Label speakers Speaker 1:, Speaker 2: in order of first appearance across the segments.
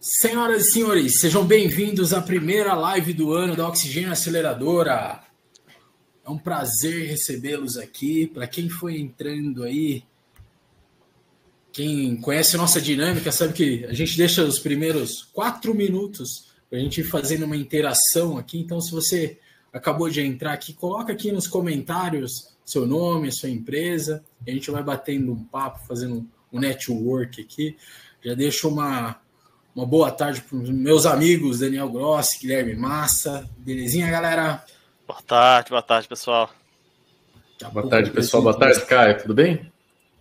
Speaker 1: Senhoras e senhores, sejam bem-vindos à primeira live do ano da Oxigênio Aceleradora. É um prazer recebê-los aqui. Para quem foi entrando aí, quem conhece a nossa dinâmica, sabe que a gente deixa os primeiros 4 minutos para a gente ir fazendo uma interação aqui. Então, se você acabou de entrar aqui, coloca aqui nos comentários seu nome, a sua empresa. A gente vai batendo um papo, fazendo um network aqui. Já deixo uma boa tarde para os meus amigos Daniel Grossi, Guilherme Massa. Belezinha, galera?
Speaker 2: Boa tarde, pessoal.
Speaker 3: Boa tarde, pessoal. Boa tarde, Caio. Tudo bem?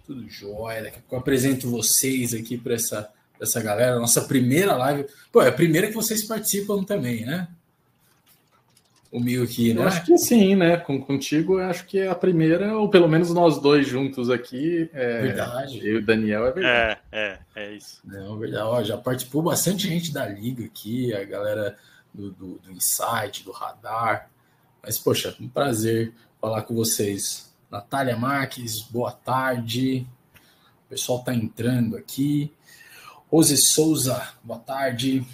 Speaker 1: Tudo jóia. Daqui a pouco eu apresento vocês aqui para essa galera. Nossa primeira live. Pô, é a primeira que vocês participam também, né? Comigo aqui, né?
Speaker 3: Eu acho que sim, né? Contigo, eu acho que é a primeira, ou pelo menos nós dois juntos aqui.
Speaker 1: Verdade.
Speaker 3: Eu e o Daniel, é verdade.
Speaker 2: É isso.
Speaker 1: Não, verdade. Ó, já participou bastante gente da Liga aqui, a galera do Insight, do Radar. Mas, poxa, um prazer falar com vocês. Natália Marques, boa tarde. O pessoal está entrando aqui. Rose Souza, boa tarde.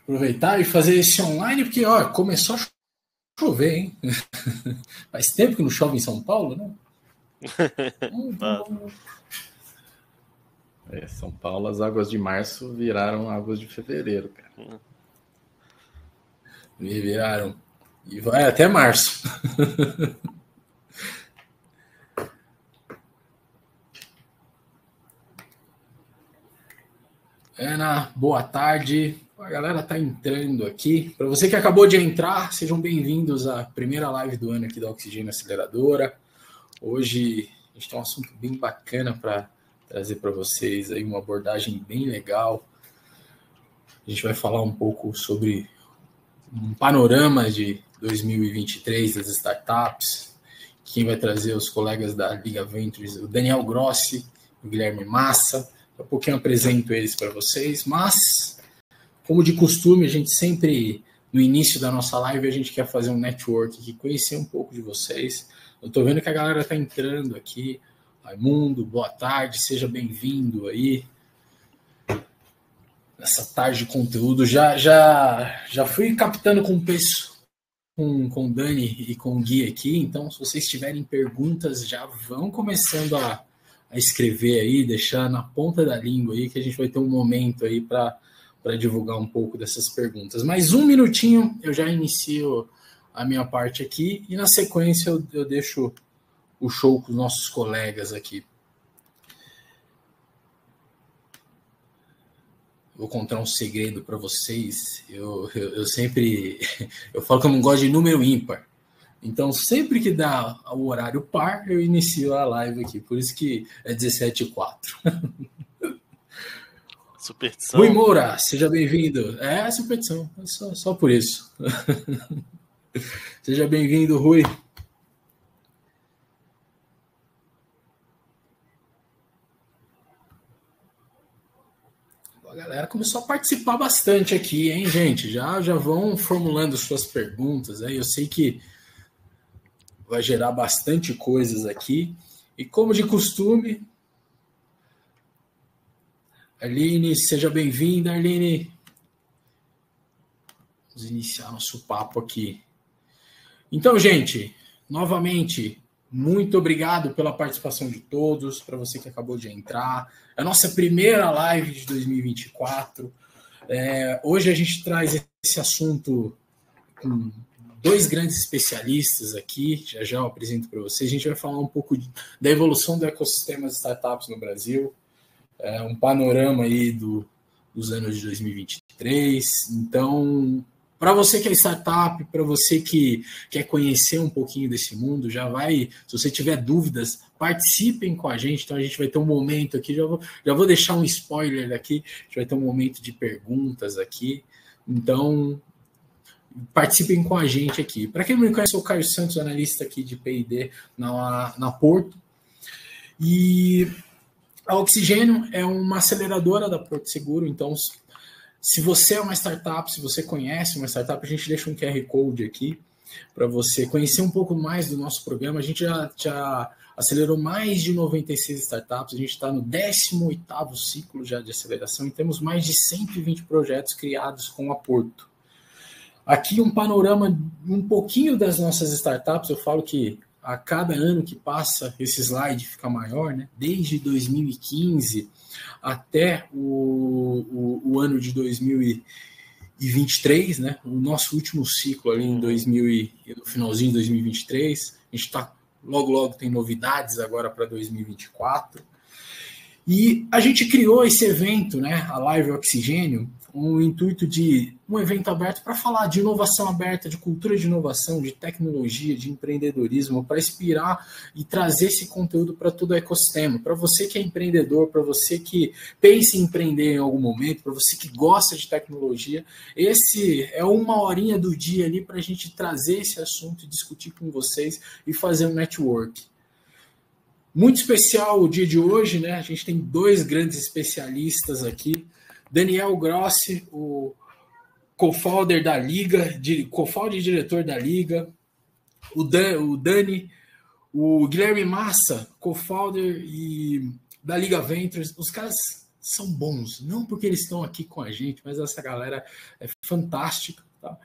Speaker 1: Aproveitar e fazer esse online, porque ó, começou a chover, hein? Faz tempo que não chove em São Paulo, né?
Speaker 3: São Paulo, as águas de março viraram águas de fevereiro, cara.
Speaker 1: Viraram. E vai até março. Ana, boa tarde. A galera tá entrando aqui. Para você que acabou de entrar, sejam bem-vindos à primeira live do ano aqui da Oxigênio Aceleradora. Hoje a gente tem um assunto bem bacana para trazer para vocês aí, uma abordagem bem legal. A gente vai falar um pouco sobre um panorama de 2023 das startups. Quem vai trazer os colegas da Liga Ventures, o Daniel Grossi, o Guilherme Massa. Daqui a pouquinho eu apresento eles para vocês, mas, como de costume, a gente sempre, no início da nossa live, a gente quer fazer um network aqui, conhecer um pouco de vocês. Eu estou vendo que a galera está entrando aqui. Raimundo, boa tarde, seja bem-vindo aí. Nessa tarde de conteúdo, já fui captando com o peso, com o Dani e com o Gui aqui, então se vocês tiverem perguntas, já vão começando a escrever aí, deixar na ponta da língua aí, que a gente vai ter um momento aí para divulgar um pouco dessas perguntas. Mais um minutinho, eu já inicio a minha parte aqui, e na sequência eu deixo o show com os nossos colegas aqui. Vou contar um segredo para vocês. Eu sempre... Eu falo que eu não gosto de número ímpar. Então, sempre que dá o horário par, eu inicio a live aqui. Por isso que é 17h04.
Speaker 2: Superstição.
Speaker 1: Rui Moura, seja bem-vindo. É superstição, só por isso. Seja bem-vindo, Rui. A galera começou a participar bastante aqui, hein, gente? Já vão formulando suas perguntas. Aí eu sei que vai gerar bastante coisas aqui. E como de costume, Arline, seja bem-vinda, Arline. Vamos iniciar nosso papo aqui. Então, gente, novamente, muito obrigado pela participação de todos, para você que acabou de entrar. É a nossa primeira live de 2024. Hoje a gente traz esse assunto com 2 grandes especialistas aqui, já eu apresento para vocês. A gente vai falar um pouco da evolução do ecossistema de startups no Brasil, um panorama aí dos anos de 2023. Então, para você que é startup, para você que quer conhecer um pouquinho desse mundo, se você tiver dúvidas, participem com a gente. Então, a gente vai ter um momento aqui, já vou deixar um spoiler aqui, a gente vai ter um momento de perguntas aqui. Então, participem com a gente aqui. Para quem não me conhece, eu sou o Caio Santos, analista aqui de P&D na Porto. E a Oxigênio é uma aceleradora da Porto Seguro. Então, se você é uma startup, se você conhece uma startup, a gente deixa um QR Code aqui para você conhecer um pouco mais do nosso programa. A gente já acelerou mais de 96 startups, a gente está no 18º ciclo já de aceleração e temos mais de 120 projetos criados com a Porto. Aqui um panorama um pouquinho das nossas startups, eu falo que a cada ano que passa esse slide fica maior, né? Desde 2015 até o ano de 2023, né? O nosso último ciclo ali no finalzinho de 2023, a gente está logo tem novidades agora para 2024. E a gente criou esse evento, né, a Live Oxigênio, com o intuito de um evento aberto para falar de inovação aberta, de cultura de inovação, de tecnologia, de empreendedorismo, para inspirar e trazer esse conteúdo para todo o ecossistema. Para você que é empreendedor, para você que pensa em empreender em algum momento, para você que gosta de tecnologia, esse é uma horinha do dia ali para a gente trazer esse assunto e discutir com vocês e fazer um network. Muito especial o dia de hoje, né? A gente tem 2 grandes especialistas aqui. Daniel Grossi, o co-founder da Liga, co-founder e diretor da Liga. O Dani, o Guilherme Massa, co-founder da Liga Ventures. Os caras são bons, não porque eles estão aqui com a gente, mas essa galera é fantástica, tá?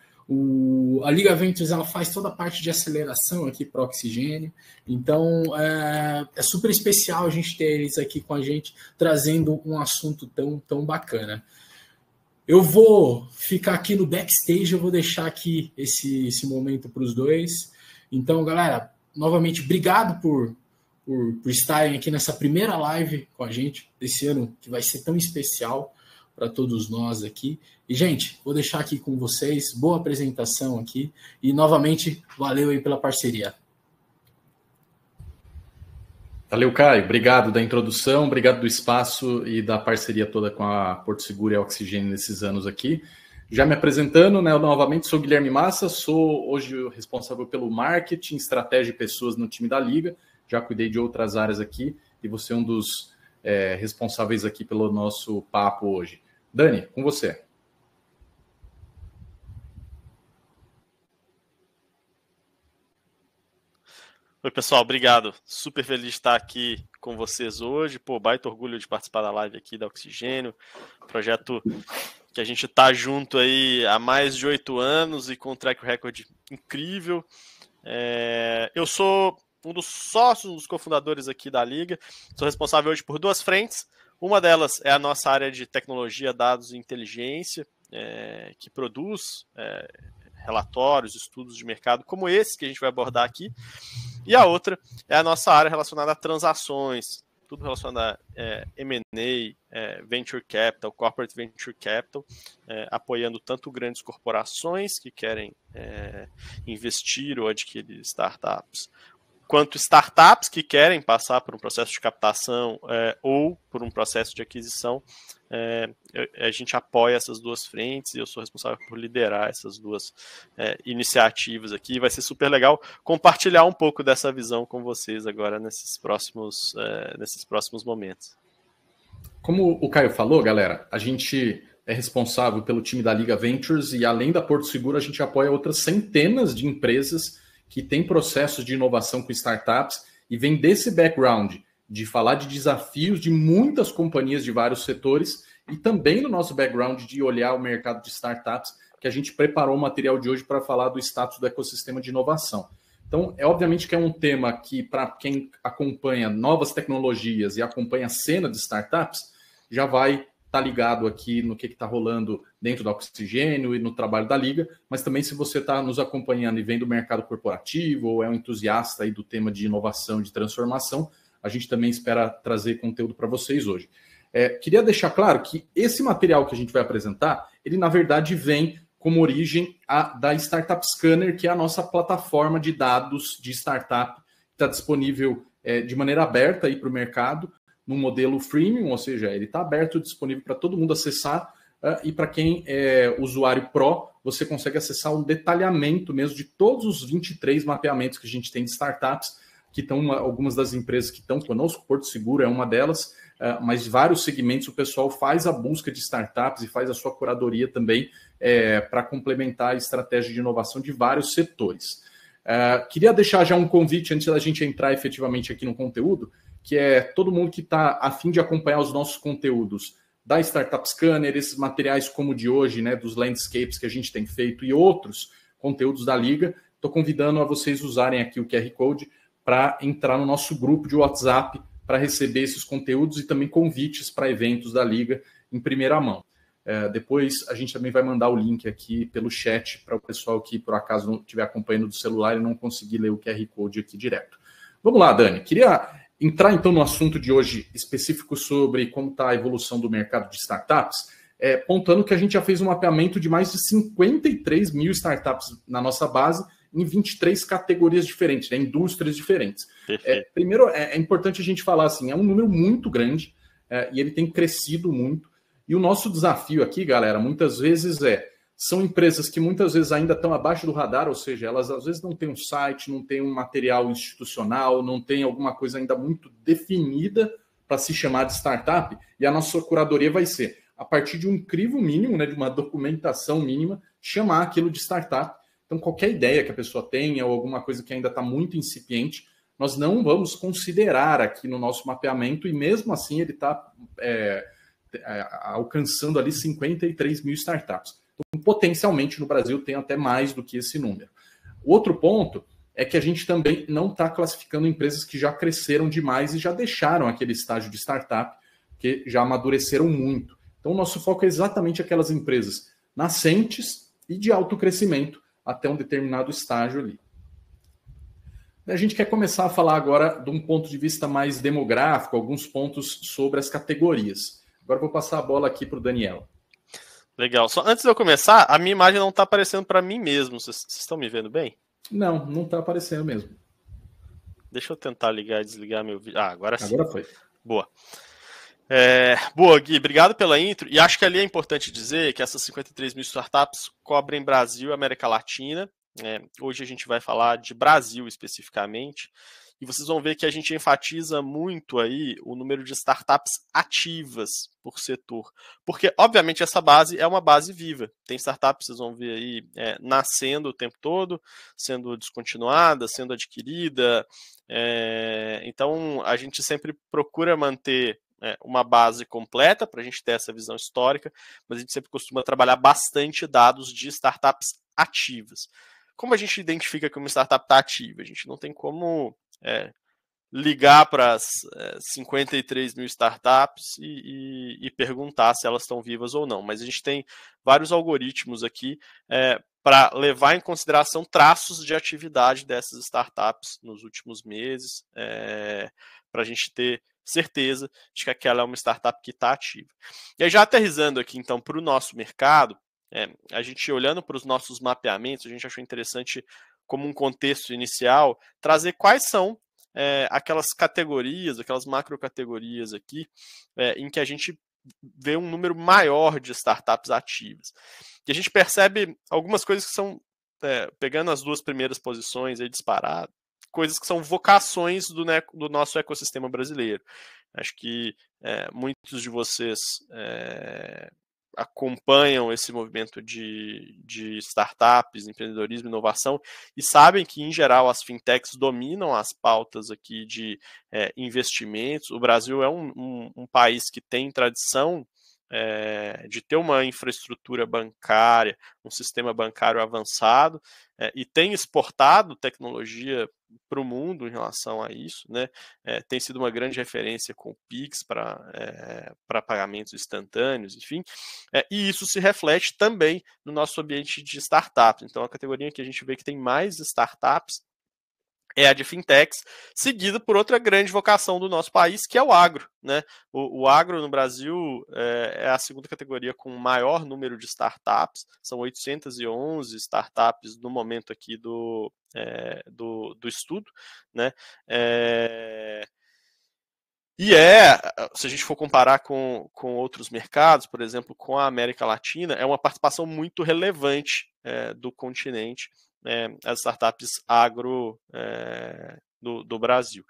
Speaker 1: A Liga Ventures ela faz toda a parte de aceleração aqui para o Oxigênio, então é super especial a gente ter eles aqui com a gente, trazendo um assunto tão bacana. Eu vou ficar aqui no backstage, eu vou deixar aqui esse momento para os dois. Então, galera, novamente, obrigado por estarem aqui nessa primeira live com a gente, desse ano que vai ser tão especial para todos nós aqui. E, gente, vou deixar aqui com vocês, boa apresentação aqui, e novamente, valeu aí pela parceria.
Speaker 3: Valeu, Caio, obrigado da introdução, obrigado do espaço e da parceria toda com a Porto Seguro e a Oxigênio nesses anos aqui. Já me apresentando, né, eu novamente sou Guilherme Massa, sou hoje o responsável pelo marketing, estratégia e pessoas no time da Liga, já cuidei de outras áreas aqui, e você é um dos responsáveis aqui pelo nosso papo hoje. Dani, com você.
Speaker 2: Oi, pessoal, obrigado. Super feliz de estar aqui com vocês hoje. Pô, baita orgulho de participar da live aqui da Oxigênio, projeto que a gente está junto aí há mais de 8 anos e com um track record incrível. Eu sou um dos sócios, um dos cofundadores aqui da Liga. Sou responsável hoje por 2 frentes. Uma delas é a nossa área de tecnologia, dados e inteligência, que produz relatórios, estudos de mercado como esse que a gente vai abordar aqui. E a outra é a nossa área relacionada a transações, tudo relacionado a M&A, Venture Capital, Corporate Venture Capital, apoiando tanto grandes corporações que querem investir ou adquirir startups, quanto startups que querem passar por um processo de captação ou por um processo de aquisição. A gente apoia essas 2 frentes e eu sou responsável por liderar essas 2 iniciativas aqui. Vai ser super legal compartilhar um pouco dessa visão com vocês agora nesses próximos momentos.
Speaker 3: Como o Caio falou, galera, a gente é responsável pelo time da Liga Ventures e além da Porto Seguro, a gente apoia outras centenas de empresas que têm processos de inovação com startups e vem desse background de falar de desafios de muitas companhias de vários setores e também no nosso background de olhar o mercado de startups, que a gente preparou o material de hoje para falar do status do ecossistema de inovação. Então, obviamente que é um tema que, para quem acompanha novas tecnologias e acompanha a cena de startups, já vai estar ligado aqui no que está rolando dentro da Oxigênio e no trabalho da Liga, mas também se você está nos acompanhando e vem do mercado corporativo ou é um entusiasta aí do tema de inovação, de transformação, a gente também espera trazer conteúdo para vocês hoje. Queria deixar claro que esse material que a gente vai apresentar, ele na verdade vem como origem da Startup Scanner, que é a nossa plataforma de dados de startup, que está disponível de maneira aberta aí para o mercado, no modelo freemium, ou seja, ele está aberto, disponível para todo mundo acessar, e para quem é usuário Pro, você consegue acessar um detalhamento mesmo de todos os 23 mapeamentos que a gente tem de startups, que estão algumas das empresas que estão conosco, Porto Seguro é uma delas, mas vários segmentos o pessoal faz a busca de startups e faz a sua curadoria também para complementar a estratégia de inovação de vários setores. Queria deixar já um convite antes da gente entrar efetivamente aqui no conteúdo, que é todo mundo que está a fim de acompanhar os nossos conteúdos da Startup Scanner, esses materiais como o de hoje, né, dos landscapes que a gente tem feito e outros conteúdos da Liga. Estou convidando a vocês usarem aqui o QR Code para entrar no nosso grupo de WhatsApp para receber esses conteúdos e também convites para eventos da Liga em primeira mão. Depois a gente também vai mandar o link aqui pelo chat para o pessoal que por acaso não estiver acompanhando do celular e não conseguir ler o QR Code aqui direto. Vamos lá, Dani. Queria entrar então no assunto de hoje específico sobre como está a evolução do mercado de startups, pontuando que a gente já fez um mapeamento de mais de 53 mil startups na nossa base em 23 categorias diferentes, né, indústrias diferentes. Primeiro, é importante a gente falar assim, é um número muito grande e ele tem crescido muito. E o nosso desafio aqui, galera, muitas vezes são empresas que muitas vezes ainda estão abaixo do radar, ou seja, elas às vezes não têm um site, não têm um material institucional, não tem alguma coisa ainda muito definida para se chamar de startup, e a nossa curadoria vai ser, a partir de um crivo mínimo, né, de uma documentação mínima, chamar aquilo de startup. Então, qualquer ideia que a pessoa tenha ou alguma coisa que ainda está muito incipiente, nós não vamos considerar aqui no nosso mapeamento, e mesmo assim ele está alcançando ali 53 mil startups. Então, potencialmente no Brasil tem até mais do que esse número. O outro ponto é que a gente também não está classificando empresas que já cresceram demais e já deixaram aquele estágio de startup, que já amadureceram muito. Então, o nosso foco é exatamente aquelas empresas nascentes e de alto crescimento até um determinado estágio ali. A gente quer começar a falar agora de um ponto de vista mais demográfico, alguns pontos sobre as categorias. Agora eu vou passar a bola aqui para o Daniel.
Speaker 2: Legal. Só antes de eu começar, a minha imagem não está aparecendo para mim mesmo. Vocês estão me vendo bem?
Speaker 3: Não está aparecendo mesmo.
Speaker 2: Deixa eu tentar ligar e desligar meu vídeo. Agora sim.
Speaker 3: Agora foi.
Speaker 2: Boa. Boa, Gui. Obrigado pela intro. E acho que ali é importante dizer que essas 53 mil startups cobrem Brasil e América Latina. Hoje a gente vai falar de Brasil especificamente. E vocês vão ver que a gente enfatiza muito aí o número de startups ativas por setor. Porque, obviamente, essa base é uma base viva. Tem startups, vocês vão ver aí, nascendo o tempo todo, sendo descontinuada, sendo adquirida. Então, a gente sempre procura manter uma base completa para a gente ter essa visão histórica, mas a gente sempre costuma trabalhar bastante dados de startups ativas. Como a gente identifica que uma startup está ativa? A gente não tem como ligar para as 53 mil startups e perguntar se elas estão vivas ou não. Mas a gente tem vários algoritmos aqui para levar em consideração traços de atividade dessas startups nos últimos meses, para a gente ter certeza de que aquela é uma startup que está ativa. E aí, já aterrissando aqui, então, para o nosso mercado, a gente olhando para os nossos mapeamentos, a gente achou interessante, como um contexto inicial, trazer quais são aquelas categorias, aquelas macrocategorias aqui, em que a gente vê um número maior de startups ativas. E a gente percebe algumas coisas que são, pegando as duas primeiras posições aí disparado, coisas que são vocações do nosso ecossistema brasileiro. Acho que muitos de vocês acompanham esse movimento de startups, empreendedorismo, inovação, e sabem que, em geral, as fintechs dominam as pautas aqui de investimentos. O Brasil é um país que tem tradição de ter uma infraestrutura bancária, um sistema bancário avançado, e tem exportado tecnologia para o mundo em relação a isso, né? Tem sido uma grande referência com o Pix para pagamentos instantâneos, enfim, e isso se reflete também no nosso ambiente de startups. Então, a categoria que a gente vê que tem mais startups é a de fintechs, seguida por outra grande vocação do nosso país, que é o agro, né? O agro no Brasil é a segunda categoria com o maior número de startups, são 811 startups no momento aqui do estudo, né? Se a gente for comparar com outros mercados, por exemplo, com a América Latina, é uma participação muito relevante do continente, as startups agro do Brasil.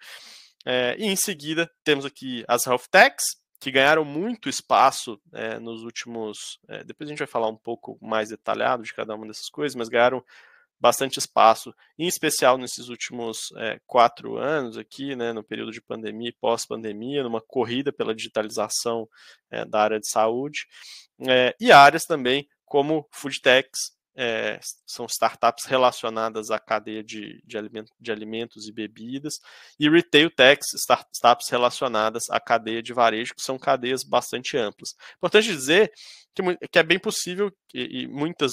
Speaker 2: E em seguida, temos aqui as health techs, que ganharam muito espaço nos últimos... depois a gente vai falar um pouco mais detalhado de cada uma dessas coisas, mas ganharam bastante espaço, em especial nesses últimos 4 anos aqui, né, no período de pandemia e pós-pandemia, numa corrida pela digitalização da área de saúde, e áreas também como food techs, são startups relacionadas à cadeia de alimentos e bebidas, e retail techs, startups relacionadas à cadeia de varejo, que são cadeias bastante amplas. Importante dizer que é bem possível, e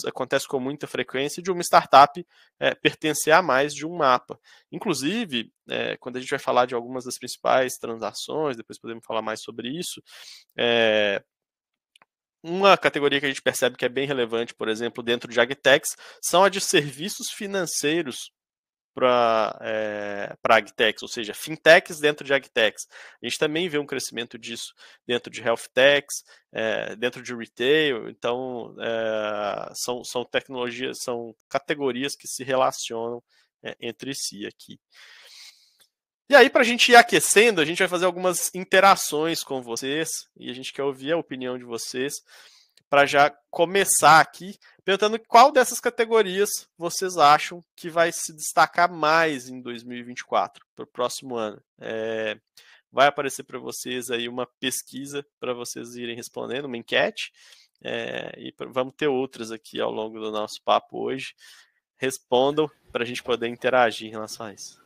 Speaker 2: acontece com muita frequência, de uma startup pertencer a mais de um mapa. Inclusive, quando a gente vai falar de algumas das principais transações, depois podemos falar mais sobre isso, uma categoria que a gente percebe que é bem relevante, por exemplo, dentro de agtechs, são a de serviços financeiros para agtechs, ou seja, fintechs dentro de agtechs. A gente também vê um crescimento disso dentro de health techs, dentro de retail. Então, são tecnologias, são categorias que se relacionam entre si aqui. E aí, para a gente ir aquecendo, a gente vai fazer algumas interações com vocês, e a gente quer ouvir a opinião de vocês, para já começar aqui, perguntando qual dessas categorias vocês acham que vai se destacar mais em 2024, para o próximo ano. Vai aparecer para vocês aí uma pesquisa para vocês irem respondendo, uma enquete, e vamos ter outras aqui ao longo do nosso papo hoje. Respondam para a gente poder interagir em relação a isso.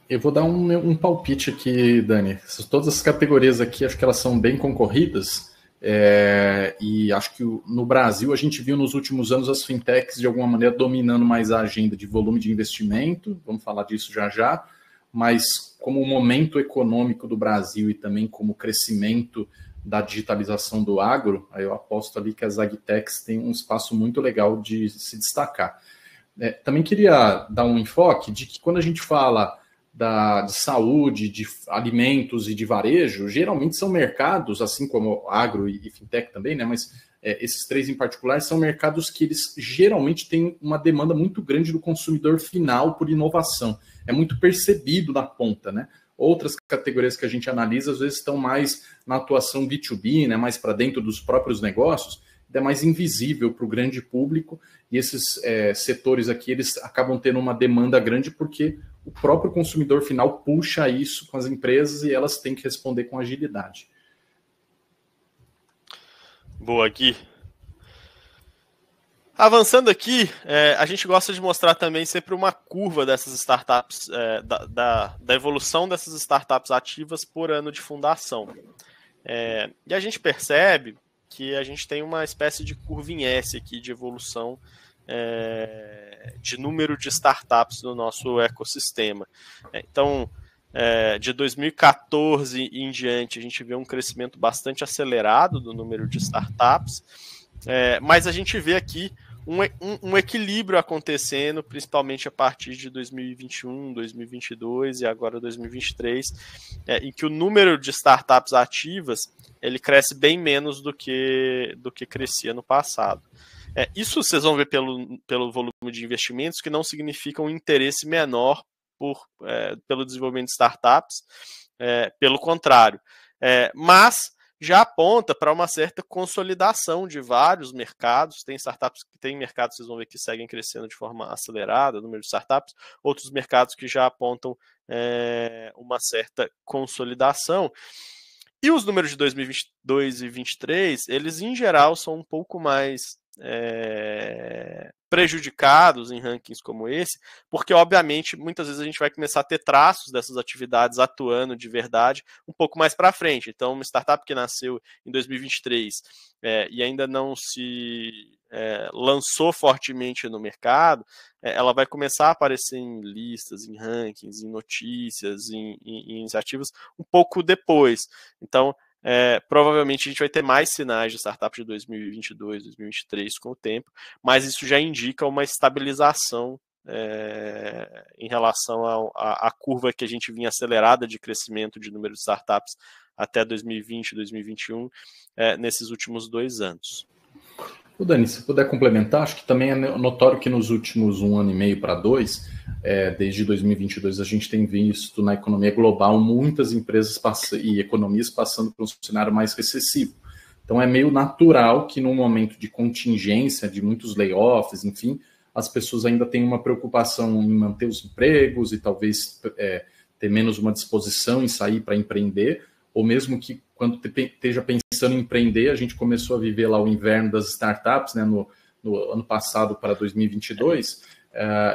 Speaker 3: Eu vou dar um palpite aqui, Dani. Todas as categorias aqui, acho que elas são bem concorridas. E acho que no Brasil a gente viu nos últimos anos as fintechs de alguma maneira dominando mais a agenda de volume de investimento. Vamos falar disso já já. Mas como o momento econômico do Brasil e também como o crescimento da digitalização do agro, aí eu aposto ali que as agtechs têm um espaço muito legal de se destacar. Também queria dar um enfoque de que quando a gente fala de saúde, de alimentos e de varejo, geralmente são mercados, assim como agro e fintech também, né? Mas esses três em particular são mercados que eles geralmente têm uma demanda muito grande do consumidor final por inovação. É muito percebido na ponta, né? Outras categorias que a gente analisa, às vezes, estão mais na atuação B2B, né? Mais para dentro dos próprios negócios, é mais invisível para o grande público, e esses setores aqui, eles acabam tendo uma demanda grande porque o próprio consumidor final puxa isso com as empresas e elas têm que responder com agilidade.
Speaker 2: Boa, Gui. Avançando aqui, a gente gosta de mostrar também sempre uma curva dessas startups, da evolução dessas startups ativas por ano de fundação. E a gente percebe que a gente tem uma espécie de curva em S aqui de evolução de número de startups no nosso ecossistema. Então, de 2014 em diante, a gente vê um crescimento bastante acelerado do número de startups, mas a gente vê aqui um equilíbrio acontecendo, principalmente a partir de 2021, 2022 e agora 2023, em que o número de startups ativas ele cresce bem menos do que crescia no passado. Isso vocês vão ver pelo volume de investimentos, que não significa um interesse menor pelo desenvolvimento de startups, pelo contrário. Mas já aponta para uma certa consolidação de vários mercados. Tem startups que tem mercados, vocês vão ver que seguem crescendo de forma acelerada, o número de startups, outros mercados que já apontam uma certa consolidação. E os números de 2022 e 2023, eles em geral são um pouco mais prejudicados em rankings como esse, porque obviamente muitas vezes a gente vai começar a ter traços dessas atividades atuando de verdade um pouco mais para frente. Então, uma startup que nasceu em 2023 e ainda não se lançou fortemente no mercado, ela vai começar a aparecer em listas, em rankings, em notícias, em iniciativas um pouco depois. Então, provavelmente a gente vai ter mais sinais de startup de 2022, 2023 com o tempo, mas isso já indica uma estabilização em relação à curva que a gente vinha acelerada de crescimento de número de startups até 2020, 2021, nesses últimos 2 anos.
Speaker 3: O Dani, se puder complementar, acho que também é notório que nos últimos 1 ano e meio para 2, desde 2022, a gente tem visto na economia global muitas empresas e economias passando por um cenário mais recessivo. Então é meio natural que num momento de contingência, de muitos layoffs, enfim, as pessoas ainda têm uma preocupação em manter os empregos e talvez ter menos uma disposição em sair para empreender, ou mesmo que quando esteja pensando em empreender, a gente começou a viver lá o inverno das startups, né, no ano passado para 2022,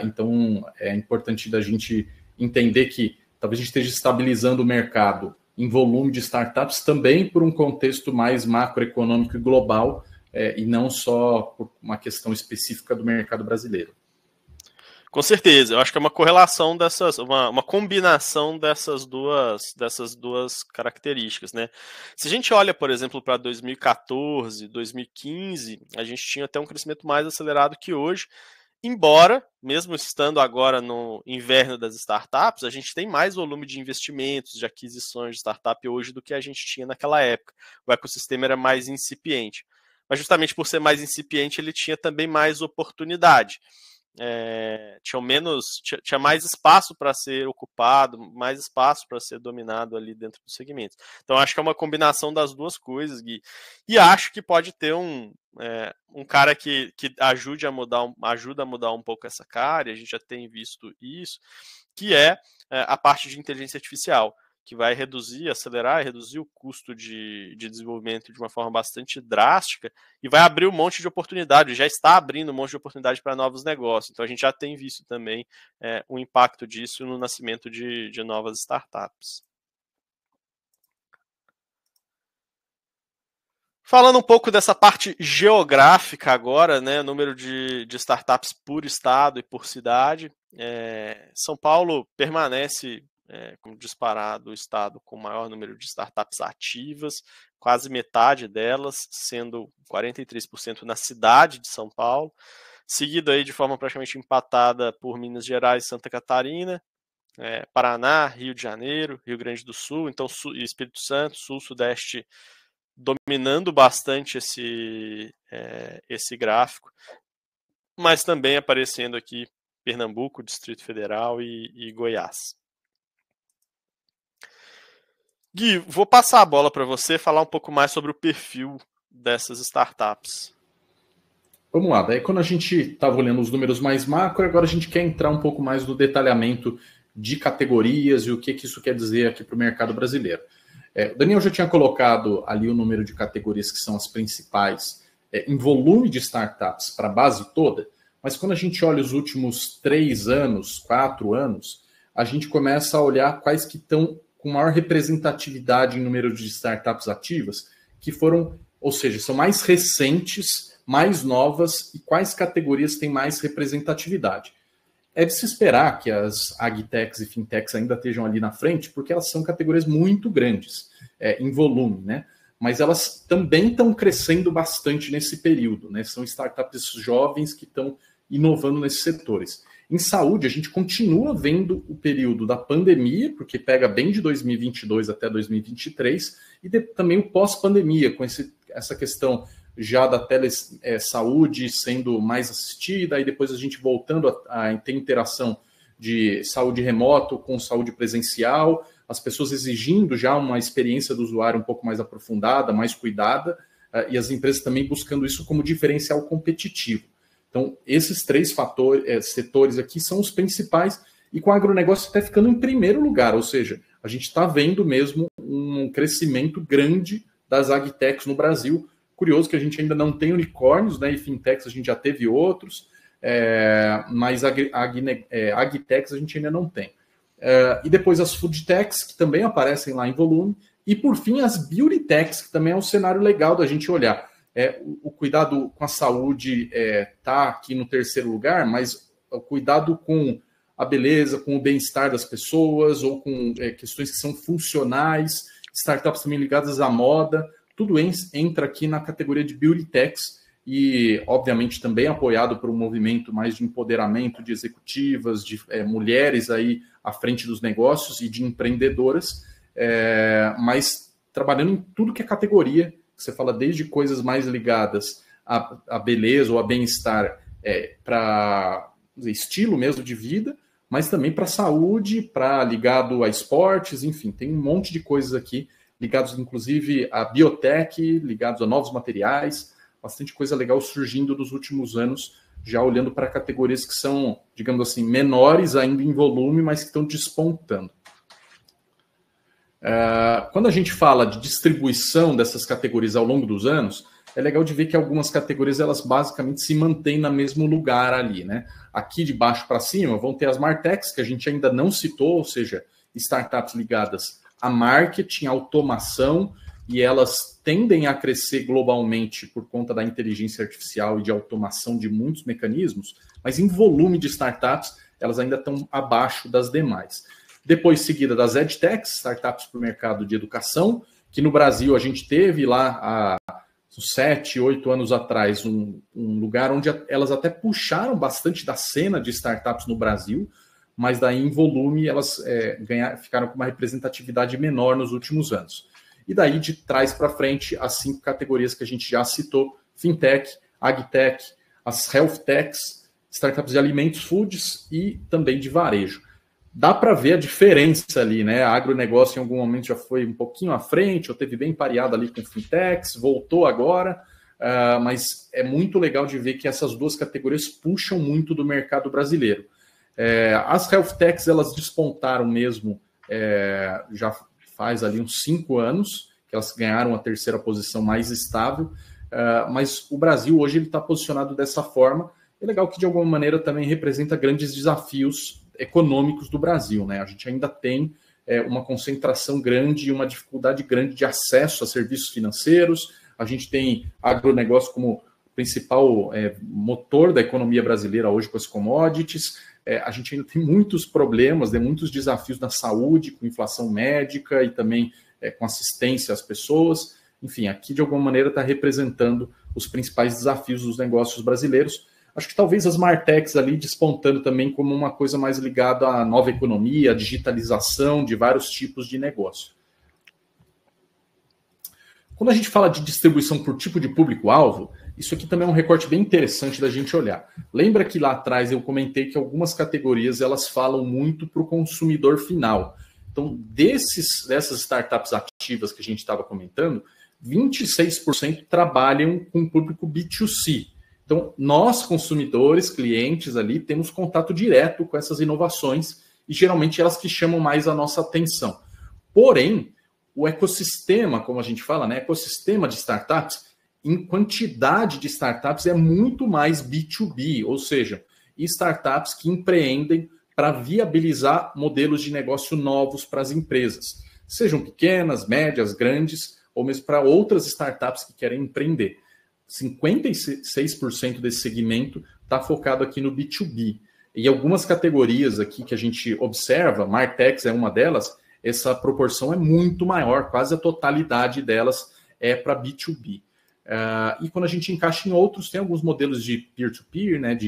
Speaker 3: então é importante da gente entender que talvez a gente esteja estabilizando o mercado em volume de startups também por um contexto mais macroeconômico e global, e não só por uma questão específica do mercado brasileiro.
Speaker 2: Com certeza, eu acho que é uma correlação uma combinação dessas duas características, né? Se a gente olha, por exemplo, para 2014, 2015, a gente tinha até um crescimento mais acelerado que hoje, embora, mesmo estando agora no inverno das startups, a gente tem mais volume de investimentos, de aquisições de startup hoje do que a gente tinha naquela época. O ecossistema era mais incipiente. Mas justamente por ser mais incipiente, ele tinha também mais oportunidade. Tinha mais espaço para ser ocupado, mais espaço para ser dominado ali dentro dos segmentos. Então acho que é uma combinação das duas coisas, Gui. E acho que pode ter um cara que ajuda a mudar um pouco essa cara, e a gente já tem visto isso, que é a parte de inteligência artificial, que vai acelerar e reduzir o custo de desenvolvimento de uma forma bastante drástica e vai abrir um monte de oportunidade, já está abrindo um monte de oportunidade para novos negócios. Então a gente já tem visto também o impacto disso no nascimento de novas startups. Falando um pouco dessa parte geográfica agora, né, número de startups por estado e por cidade, São Paulo permanece como disparado o estado com o maior número de startups ativas, quase metade delas, sendo 43% na cidade de São Paulo, seguido aí de forma praticamente empatada por Minas Gerais e Santa Catarina, Paraná, Rio de Janeiro, Rio Grande do Sul, então Espírito Santo, Sul, Sudeste, dominando bastante esse gráfico, mas também aparecendo aqui Pernambuco, Distrito Federal e Goiás. Gui, vou passar a bola para você falar um pouco mais sobre o perfil dessas startups.
Speaker 3: Vamos lá, daí quando a gente estava olhando os números mais macro, agora a gente quer entrar um pouco mais no detalhamento de categorias e o que isso quer dizer aqui para o mercado brasileiro. O Daniel já tinha colocado ali o número de categorias que são as principais em volume de startups para a base toda, mas quando a gente olha os últimos 3 anos, 4 anos, a gente começa a olhar quais que estão com maior representatividade em número de startups ativas, que foram, ou seja, são mais recentes, mais novas e quais categorias têm mais representatividade. É de se esperar que as agtechs e fintechs ainda estejam ali na frente, porque elas são categorias muito grandes em volume, né? Mas elas também estão crescendo bastante nesse período, né? São startups jovens que estão inovando nesses setores. Em saúde, a gente continua vendo o período da pandemia, porque pega bem de 2022 até 2023, e também o pós-pandemia, com essa questão já da telesaúde sendo mais assistida, e depois a gente voltando a ter interação de saúde remoto com saúde presencial, as pessoas exigindo já uma experiência do usuário um pouco mais aprofundada, mais cuidada, e as empresas também buscando isso como diferencial competitivo. Então, esses 3 setores aqui são os principais, e com o agronegócio até ficando em primeiro lugar, ou seja, a gente está vendo mesmo um crescimento grande das agtechs no Brasil. Curioso que a gente ainda não tem unicórnios, né, e fintechs a gente já teve outros, mas agtechs a gente ainda não tem. E depois as foodtechs, que também aparecem lá em volume, e por fim as beautytechs, que também é um cenário legal da gente olhar. O cuidado com a saúde está aqui no 3º lugar, mas o cuidado com a beleza, com o bem-estar das pessoas, ou com questões que são funcionais, startups também ligadas à moda, tudo entra aqui na categoria de beautytechs e, obviamente, também apoiado por um movimento mais de empoderamento de executivas, de mulheres aí à frente dos negócios e de empreendedoras, mas trabalhando em tudo que é categoria. Você fala desde coisas mais ligadas à beleza ou a bem-estar para estilo mesmo de vida, mas também para saúde, ligado a esportes, enfim, tem um monte de coisas aqui ligados inclusive à biotech, ligados a novos materiais, bastante coisa legal surgindo nos últimos anos, já olhando para categorias que são, digamos assim, menores ainda em volume, mas que estão despontando. Quando a gente fala de distribuição dessas categorias ao longo dos anos, é legal de ver que algumas categorias elas basicamente se mantêm no mesmo lugar ali, né? Aqui de baixo para cima vão ter as Martechs, que a gente ainda não citou, ou seja, startups ligadas a marketing, automação, e elas tendem a crescer globalmente por conta da inteligência artificial e de automação de muitos mecanismos, mas em volume de startups, elas ainda estão abaixo das demais. Depois, seguida das EdTechs, startups para o mercado de educação, que no Brasil a gente teve lá há 7, 8 anos atrás um lugar onde elas até puxaram bastante da cena de startups no Brasil, mas daí em volume elas ficaram com uma representatividade menor nos últimos anos. E daí de trás para frente, as 5 categorias que a gente já citou, Fintech, Agtech, as Health Techs, startups de alimentos, foods e também de varejo. Dá para ver a diferença ali, né? A agronegócio em algum momento já foi um pouquinho à frente, ou teve bem pareado ali com Fintechs, voltou agora, mas é muito legal de ver que essas duas categorias puxam muito do mercado brasileiro. As Health Techs, elas despontaram mesmo, já faz ali uns 5 anos, que elas ganharam a terceira posição mais estável, mas o Brasil hoje está posicionado dessa forma. É legal que de alguma maneira também representa grandes desafios econômicos do Brasil, né? A gente ainda tem uma concentração grande e uma dificuldade grande de acesso a serviços financeiros. A gente tem agronegócio como principal motor da economia brasileira hoje com as commodities. A gente ainda tem muitos problemas, muitos desafios na saúde, com inflação médica e também com assistência às pessoas. Enfim, aqui de alguma maneira está representando os principais desafios dos negócios brasileiros. Acho que talvez as Martechs ali despontando também como uma coisa mais ligada à nova economia, à digitalização de vários tipos de negócio. Quando a gente fala de distribuição por tipo de público-alvo, isso aqui também é um recorte bem interessante da gente olhar. Lembra que lá atrás eu comentei que algumas categorias elas falam muito para o consumidor final. Então, dessas startups ativas que a gente estava comentando, 26% trabalham com público B2C. Então, nós, consumidores, clientes ali, temos contato direto com essas inovações e geralmente elas que chamam mais a nossa atenção. Porém, o ecossistema, como a gente fala, né, ecossistema de startups, em quantidade de startups é muito mais B2B, ou seja, startups que empreendem para viabilizar modelos de negócio novos para as empresas, sejam pequenas, médias, grandes, ou mesmo para outras startups que querem empreender. 56% desse segmento está focado aqui no B2B. E algumas categorias aqui que a gente observa, Martechs é uma delas, essa proporção é muito maior, quase a totalidade delas é para B2B. E quando a gente encaixa em outros, tem alguns modelos de peer-to-peer, né,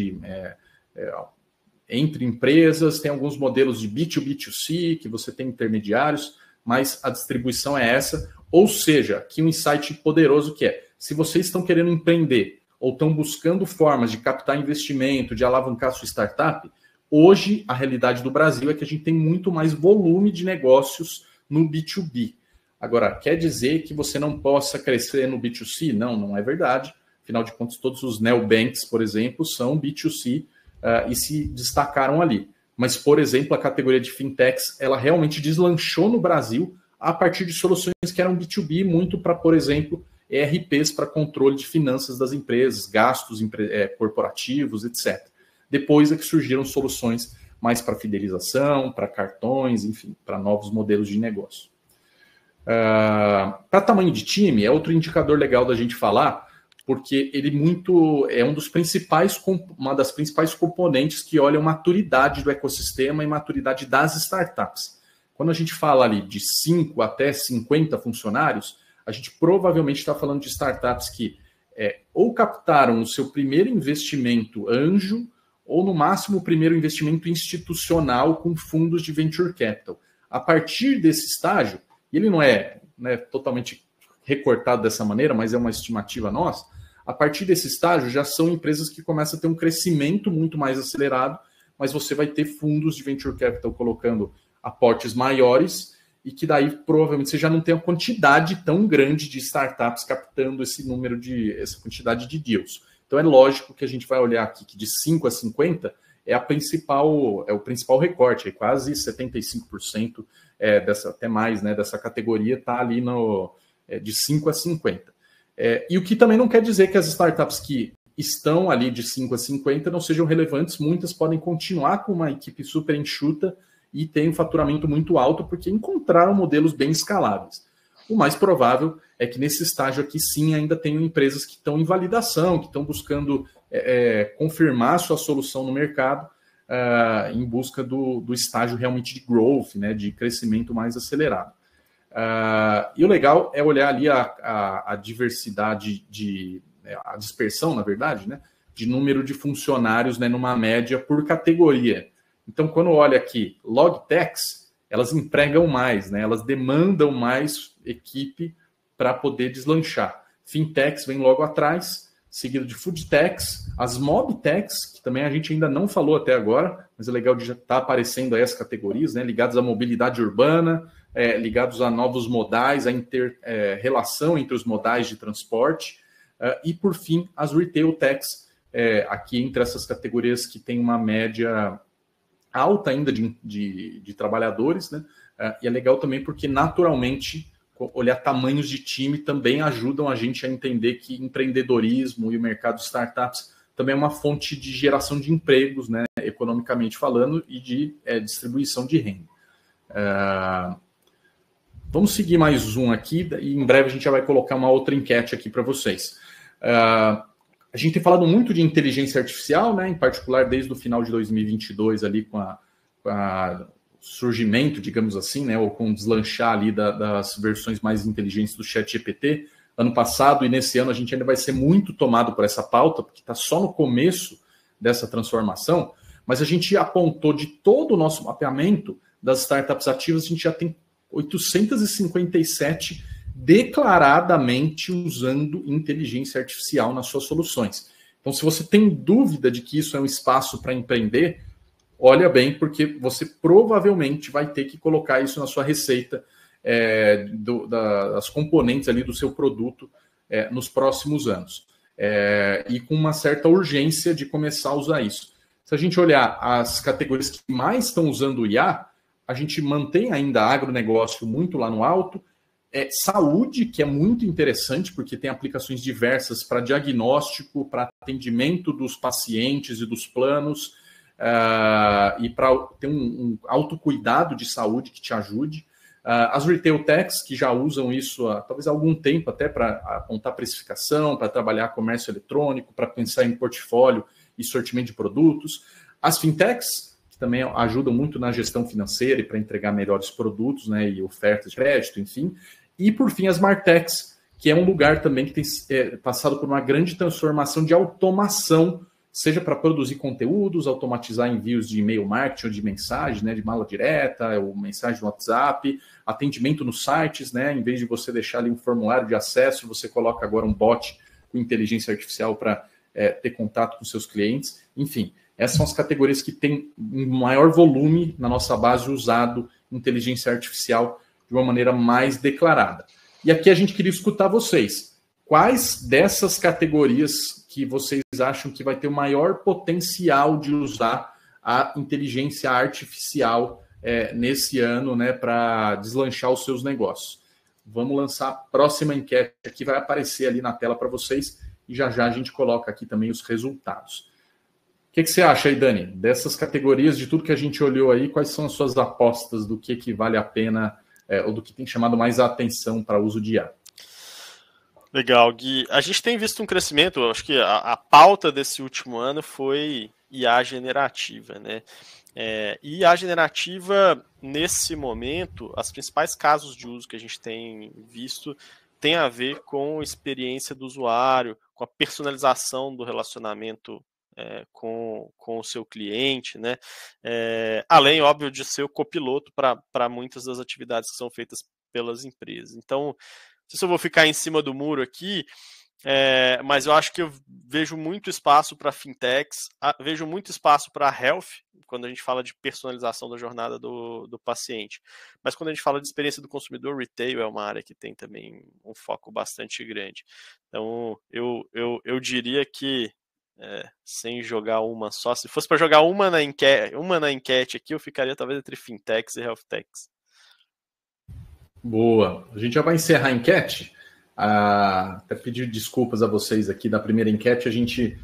Speaker 3: entre empresas, tem alguns modelos de B2B2C, que você tem intermediários, mas a distribuição é essa. Ou seja, aqui um insight poderoso que é, se vocês estão querendo empreender ou estão buscando formas de captar investimento, de alavancar sua startup, hoje a realidade do Brasil é que a gente tem muito mais volume de negócios no B2B. Agora, quer dizer que você não possa crescer no B2C? Não, não é verdade. Afinal de contas, todos os neobanks, por exemplo, são B2C e se destacaram ali. Mas, por exemplo, a categoria de fintechs, ela realmente deslanchou no Brasil a partir de soluções que eram B2B, muito para, por exemplo, ERPs para controle de finanças das empresas, gastos corporativos, etc. Depois é que surgiram soluções mais para fidelização, para cartões, enfim, para novos modelos de negócio. Para tamanho de time, é outro indicador legal da gente falar, porque ele é uma das principais componentes que olham maturidade do ecossistema e maturidade das startups. Quando a gente fala ali de 5 até 50 funcionários, a gente provavelmente está falando de startups que ou captaram o seu primeiro investimento anjo, ou no máximo o primeiro investimento institucional com fundos de venture capital. A partir desse estágio, e ele não é totalmente recortado dessa maneira, mas é uma estimativa nossa, a partir desse estágio já são empresas que começam a ter um crescimento muito mais acelerado, mas você vai ter fundos de venture capital colocando aportes maiores e que daí provavelmente você já não tem a quantidade tão grande de startups captando essa quantidade de deals. Então é lógico que a gente vai olhar aqui que de 5 a 50 é o principal recorte, é quase 75% até mais, né, dessa categoria está ali de 5 a 50. E o que também não quer dizer que as startups que estão ali de 5 a 50 não sejam relevantes, muitas podem continuar com uma equipe super enxuta e tem um faturamento muito alto porque encontraram modelos bem escaláveis. O mais provável é que nesse estágio aqui sim ainda tenham empresas que estão em validação, que estão buscando confirmar sua solução no mercado em busca do estágio realmente de growth, né, de crescimento mais acelerado. E o legal é olhar ali a diversidade a dispersão, na verdade, né, de número de funcionários, né, numa média por categoria. Então, quando olha aqui, logtechs, elas empregam mais, né, elas demandam mais equipe para poder deslanchar. Fintechs vem logo atrás, seguido de foodtechs, as mobtechs, que também a gente ainda não falou até agora, mas é legal de já estar aparecendo aí as categorias, né, ligadas à mobilidade urbana, ligados a novos modais, a relação entre os modais de transporte, e, por fim, as retail techs, aqui entre essas categorias que tem uma média alta ainda de trabalhadores, né? E é legal também porque, naturalmente, olhar tamanhos de time também ajudam a gente a entender que empreendedorismo e o mercado de startups também é uma fonte de geração de empregos, né, economicamente falando, e de distribuição de renda. Vamos seguir mais um aqui e em breve a gente já vai colocar uma outra enquete aqui para vocês. A gente tem falado muito de inteligência artificial, né, em particular desde o final de 2022 ali com o surgimento, digamos assim, né, ou com o deslanchar ali das versões mais inteligentes do ChatGPT. Ano passado e nesse ano a gente ainda vai ser muito tomado por essa pauta, porque está só no começo dessa transformação, mas a gente apontou de todo o nosso mapeamento das startups ativas, a gente já tem 857 declaradamente usando inteligência artificial nas suas soluções. Então, se você tem dúvida de que isso é um espaço para empreender, olha bem, porque você provavelmente vai ter que colocar isso na sua receita das componentes ali do seu produto nos próximos anos. E com uma certa urgência de começar a usar isso. Se a gente olhar as categorias que mais estão usando o IA, a gente mantém ainda agronegócio muito lá no alto, saúde, que é muito interessante, porque tem aplicações diversas para diagnóstico, para atendimento dos pacientes e dos planos, e para ter um autocuidado de saúde que te ajude. As retail techs, que já usam isso há talvez algum tempo, até para apontar precificação, para trabalhar comércio eletrônico, para pensar em portfólio e sortimento de produtos. As fintechs, que também ajudam muito na gestão financeira e para entregar melhores produtos, né, e ofertas de crédito, enfim. E, por fim, as martechs, que é um lugar também que tem passado por uma grande transformação de automação, seja para produzir conteúdos, automatizar envios de e-mail marketing ou de mensagem, né, de mala direta, ou mensagem no WhatsApp, atendimento nos sites, né, em vez de você deixar ali um formulário de acesso, você coloca agora um bot com inteligência artificial para ter contato com seus clientes. Enfim, essas são as categorias que têm um maior volume na nossa base usado inteligência artificial de uma maneira mais declarada. E aqui a gente queria escutar vocês. Quais dessas categorias que vocês acham que vai ter o maior potencial de usar a inteligência artificial nesse ano, né, para deslanchar os seus negócios? Vamos lançar a próxima enquete que vai aparecer ali na tela para vocês e já a gente coloca aqui também os resultados. O que você acha aí, Dani? Dessas categorias, de tudo que a gente olhou aí, quais são as suas apostas do que vale a pena ou do que tem chamado mais a atenção para o uso de IA?
Speaker 2: Legal, Gui. A gente tem visto um crescimento, eu acho que a pauta desse último ano foi IA generativa, né? IA generativa, nesse momento, os principais casos de uso que a gente tem visto tem a ver com a experiência do usuário, com a personalização do relacionamento com o seu cliente, né? Além, óbvio, de ser o copiloto para muitas das atividades que são feitas pelas empresas. Então, não sei se eu vou ficar em cima do muro aqui, mas eu acho que eu vejo muito espaço para fintechs, vejo muito espaço para health, quando a gente fala de personalização da jornada do paciente. Mas quando a gente fala de experiência do consumidor, retail é uma área que tem também um foco bastante grande. Então, eu diria que sem jogar uma só. Se fosse para jogar uma na enquete aqui, eu ficaria talvez entre fintechs e health techs.
Speaker 3: Boa. A gente já vai encerrar a enquete. Até pedir desculpas a vocês aqui da primeira enquete. A gente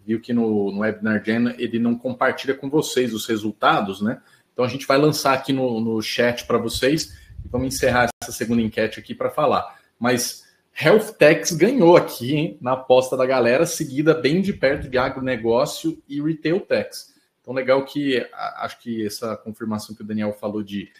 Speaker 3: viu que no Webinar Jam ele não compartilha com vocês os resultados, né? Então a gente vai lançar aqui no chat para vocês e vamos encerrar essa segunda enquete aqui para falar. Mas Health Techs ganhou aqui, hein, na aposta da galera, seguida bem de perto de agronegócio e Retail Techs. Então legal que acho que essa confirmação que o Daniel falou de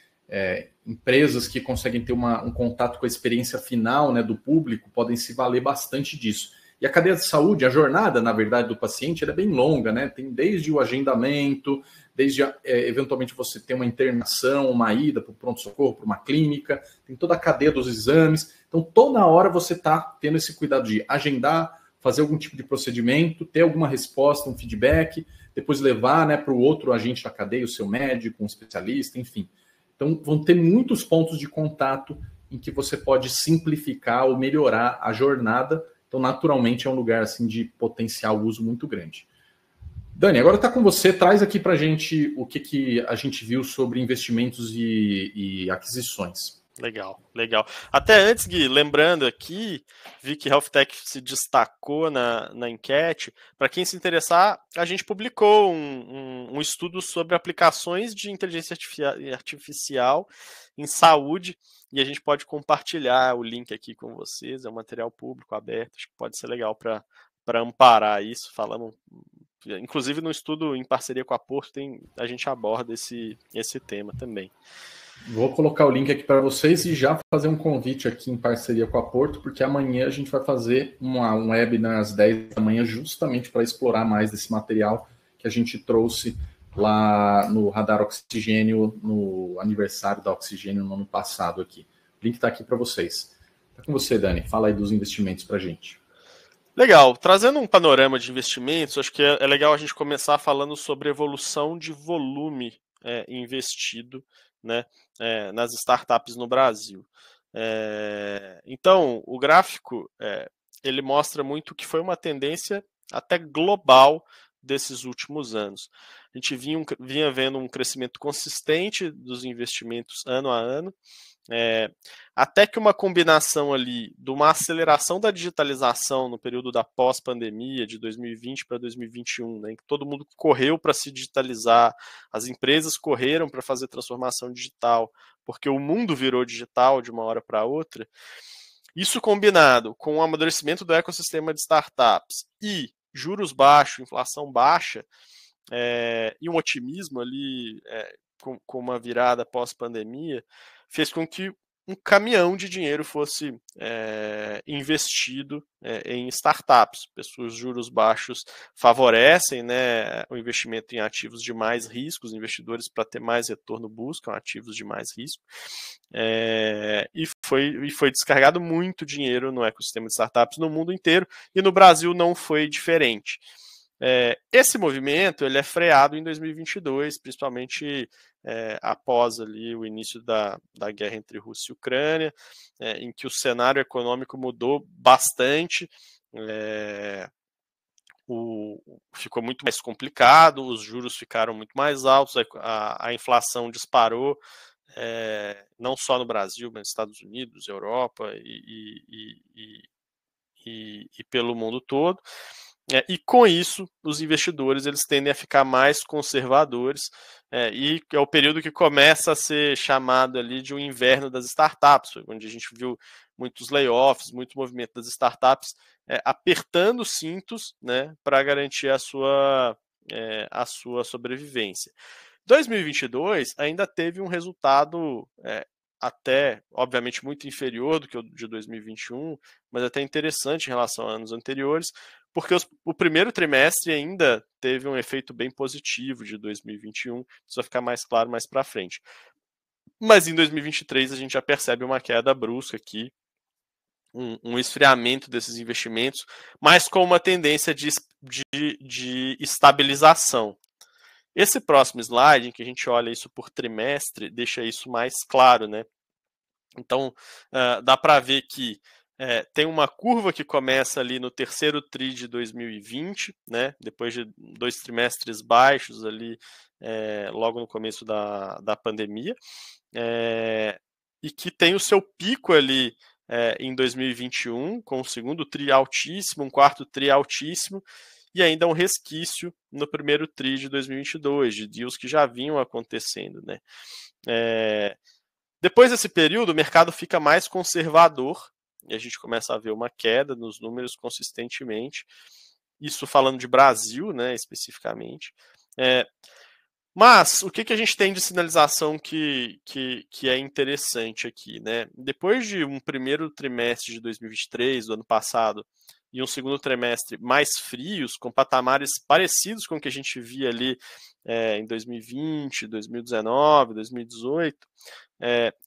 Speaker 3: empresas que conseguem ter um contato com a experiência final, né, do público, podem se valer bastante disso. E a cadeia de saúde, a jornada, na verdade, do paciente, ela é bem longa, né? Tem desde o agendamento, desde eventualmente você ter uma internação, uma ida para o pronto-socorro, para uma clínica, tem toda a cadeia dos exames. Então, toda hora você está tendo esse cuidado de agendar, fazer algum tipo de procedimento, ter alguma resposta, um feedback, depois levar, né, para o outro agente da cadeia, o seu médico, um especialista, enfim. Então, vão ter muitos pontos de contato em que você pode simplificar ou melhorar a jornada. Então, naturalmente, é um lugar assim, de potencial uso muito grande. Dani, agora está com você. Traz aqui para a gente o que a gente viu sobre investimentos e aquisições.
Speaker 2: Legal, legal. Até antes, Gui, lembrando aqui, vi que Health Tech se destacou na enquete. Para quem se interessar, a gente publicou um estudo sobre aplicações de inteligência artificial em saúde e a gente pode compartilhar o link aqui com vocês. É um material público aberto, acho que pode ser legal para amparar isso. Falando, inclusive no estudo em parceria com a Porto, a gente aborda esse tema também.
Speaker 3: Vou colocar o link aqui para vocês e já fazer um convite aqui em parceria com a Porto, porque amanhã a gente vai fazer um webinar às 10 da manhã justamente para explorar mais desse material que a gente trouxe lá no Radar Oxigênio, no aniversário da Oxigênio no ano passado aqui. O link está aqui para vocês. Está com você, Dani. Fala aí dos investimentos para a gente.
Speaker 2: Legal. Trazendo um panorama de investimentos, acho que é legal a gente começar falando sobre evolução de volume investido, né, nas startups no Brasil. Então, o gráfico ele mostra muito que foi uma tendência até global desses últimos anos. A gente vinha vendo um crescimento consistente dos investimentos ano a ano, até que uma combinação ali de uma aceleração da digitalização no período da pós-pandemia, de 2020 para 2021, né, em que todo mundo correu para se digitalizar, as empresas correram para fazer transformação digital, porque o mundo virou digital de uma hora para outra. Isso combinado com o amadurecimento do ecossistema de startups e juros baixos, inflação baixa, e um otimismo ali com uma virada pós-pandemia, fez com que um caminhão de dinheiro fosse investido em startups. Os juros baixos favorecem, né, o investimento em ativos de mais risco, os investidores, para ter mais retorno, buscam ativos de mais risco, e foi descarregado muito dinheiro no ecossistema de startups no mundo inteiro, e no Brasil não foi diferente. Esse movimento ele é freado em 2022, principalmente após ali o início da guerra entre Rússia e Ucrânia, em que o cenário econômico mudou bastante, ficou muito mais complicado, os juros ficaram muito mais altos, a inflação disparou, não só no Brasil, mas nos Estados Unidos, Europa e pelo mundo todo. E com isso, os investidores eles tendem a ficar mais conservadores, e é o período que começa a ser chamado ali de um inverno das startups, onde a gente viu muitos layoffs, muito movimento das startups apertando os cintos, né, para garantir a sua sobrevivência. 2022 ainda teve um resultado até, obviamente, muito inferior do que o de 2021, mas até interessante em relação a anos anteriores, porque o primeiro trimestre ainda teve um efeito bem positivo de 2021, isso vai ficar mais claro mais para frente. Mas em 2023 a gente já percebe uma queda brusca aqui, um esfriamento desses investimentos, mas com uma tendência de estabilização. Esse próximo slide, em que a gente olha isso por trimestre, deixa isso mais claro, né? Então, dá para ver que tem uma curva que começa ali no terceiro tri de 2020, né? Depois de 2 trimestres baixos ali, logo no começo da pandemia, e que tem o seu pico ali em 2021, com o segundo tri altíssimo, um quarto tri altíssimo, e ainda um resquício no primeiro tri de 2022, de deals que já vinham acontecendo, né? Depois desse período, o mercado fica mais conservador, e a gente começa a ver uma queda nos números consistentemente. Isso falando de Brasil, né, especificamente. Mas o que a gente tem de sinalização que é interessante aqui, né? Depois de um primeiro trimestre de 2023, do ano passado, e um segundo trimestre mais frios, com patamares parecidos com o que a gente via ali em 2020, 2019, 2018,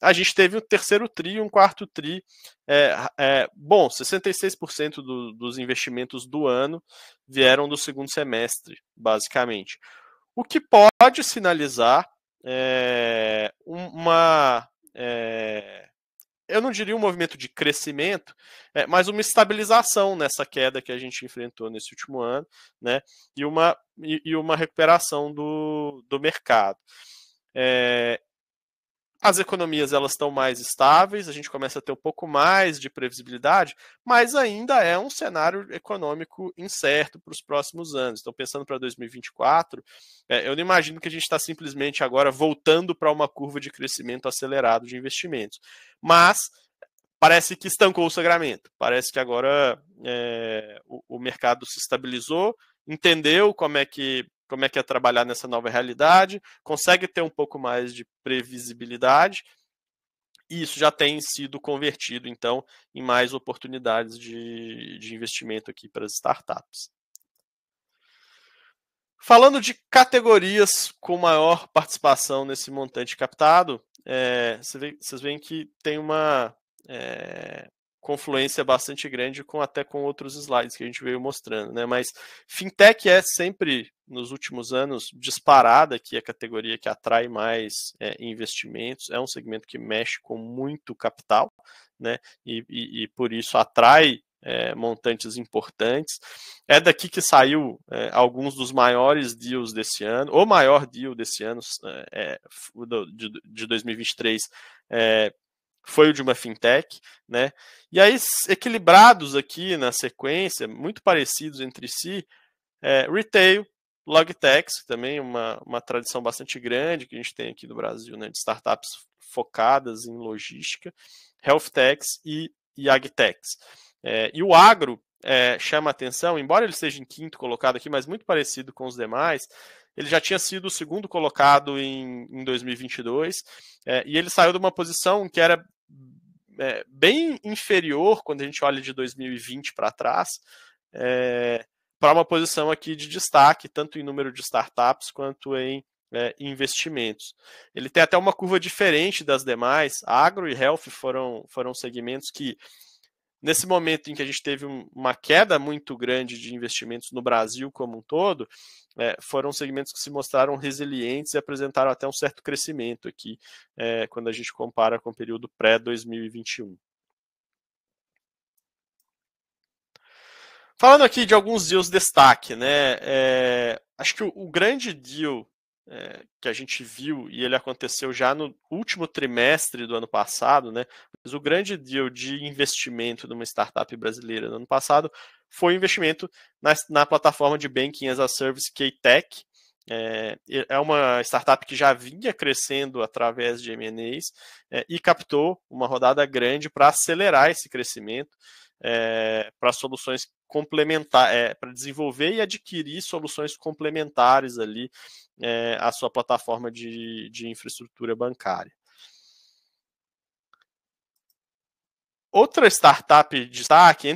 Speaker 2: a gente teve um terceiro tri e um quarto tri. Bom, 66% dos investimentos do ano vieram do segundo semestre, basicamente. O que pode sinalizar eu não diria um movimento de crescimento, mas uma estabilização nessa queda que a gente enfrentou nesse último ano, né? E uma recuperação do mercado. As economias elas estão mais estáveis, a gente começa a ter um pouco mais de previsibilidade, mas ainda é um cenário econômico incerto para os próximos anos. Então, pensando para 2024, eu não imagino que a gente está simplesmente agora voltando para uma curva de crescimento acelerado de investimentos. Mas parece que estancou o sangramento, parece que agora o mercado se estabilizou, entendeu como é que é trabalhar nessa nova realidade, consegue ter um pouco mais de previsibilidade, e isso já tem sido convertido, então, em mais oportunidades de investimento aqui para as startups. Falando de categorias com maior participação nesse montante captado, vocês veem que tem uma confluência bastante grande até com outros slides que a gente veio mostrando, né? Mas fintech é sempre, nos últimos anos, disparada aqui a categoria que atrai mais investimentos, é um segmento que mexe com muito capital, né? E por isso atrai montantes importantes. É daqui que saiu alguns dos maiores deals desse ano, o maior deal desse ano, de 2023, foi o de uma fintech, né? E aí, equilibrados aqui na sequência, muito parecidos entre si, retail, logtechs, também uma tradição bastante grande que a gente tem aqui no Brasil, né, de startups focadas em logística, healthtechs e agtechs. E o agro chama atenção, embora ele esteja em quinto colocado aqui, mas muito parecido com os demais. Ele já tinha sido o segundo colocado em 2022, e ele saiu de uma posição que era bem inferior quando a gente olha de 2020 para trás, para uma posição aqui de destaque, tanto em número de startups quanto em investimentos. Ele tem até uma curva diferente das demais. Agro e health foram segmentos que, nesse momento em que a gente teve uma queda muito grande de investimentos no Brasil como um todo, foram segmentos que se mostraram resilientes e apresentaram até um certo crescimento aqui, quando a gente compara com o período pré-2021. Falando aqui de alguns deals destaque, né? Acho que o grande deal que a gente viu, e ele aconteceu já no último trimestre do ano passado, né? Mas o grande deal de investimento numa startup brasileira no ano passado foi o investimento na plataforma de Banking as a Service K-Tech. É uma startup que já vinha crescendo através de M&As e captou uma rodada grande para acelerar esse crescimento, para soluções complementares, para desenvolver e adquirir soluções complementares ali à sua plataforma de infraestrutura bancária. Outra startup de destaque,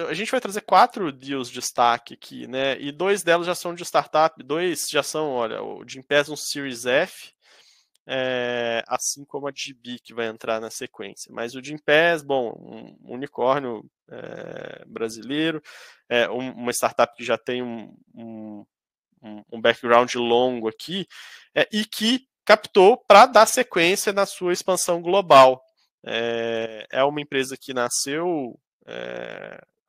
Speaker 2: a gente vai trazer 4 deals de destaque aqui, né? E 2 delas já são de startup, 2 já são, olha, o Gympass um Series F, assim como a GB que vai entrar na sequência. Mas o Gympass, bom, um unicórnio brasileiro, uma startup que já tem um background longo aqui, e que captou para dar sequência na sua expansão global. É uma empresa que nasceu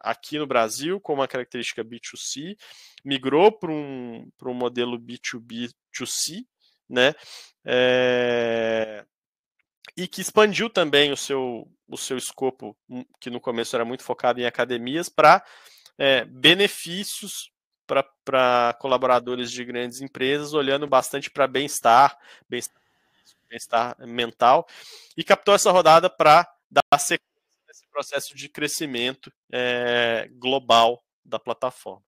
Speaker 2: aqui no Brasil com uma característica B2C, migrou para um modelo B2B2C, né? E que expandiu também o seu escopo, que no começo era muito focado em academias, para benefícios para colaboradores de grandes empresas, olhando bastante para bem-estar mental, e captou essa rodada para dar sequência nesse processo de crescimento global da plataforma.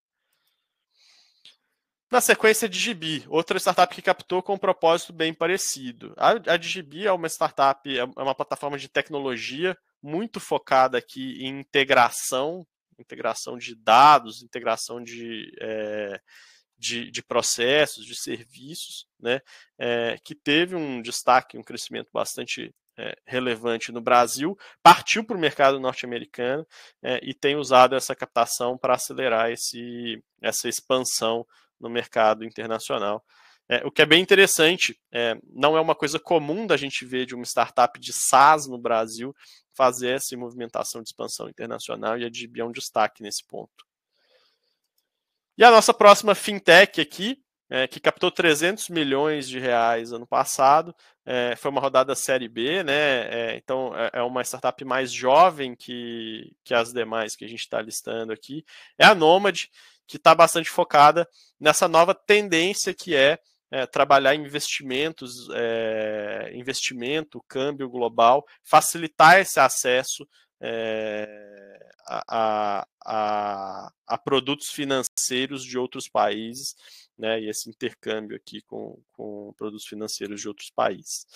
Speaker 2: Na sequência, a Digibi, outra startup que captou com um propósito bem parecido. A Digibi é uma startup, é uma plataforma de tecnologia muito focada aqui em integração de dados, integração de processos, de serviços, né, que teve um destaque, um crescimento bastante relevante no Brasil, partiu para o mercado norte-americano e tem usado essa captação para acelerar essa expansão no mercado internacional. O que é bem interessante, não é uma coisa comum da gente ver de uma startup de SaaS no Brasil fazer essa movimentação de expansão internacional, e a Digibi é um destaque nesse ponto. E a nossa próxima fintech aqui, que captou 300 milhões de reais ano passado, foi uma rodada série B, né? Então é uma startup mais jovem que as demais que a gente está listando aqui. É a Nomad, que está bastante focada nessa nova tendência que trabalhar investimentos, investimento, câmbio global, facilitar esse acesso a produtos financeiros de outros países, né, e esse intercâmbio aqui com produtos financeiros de outros países.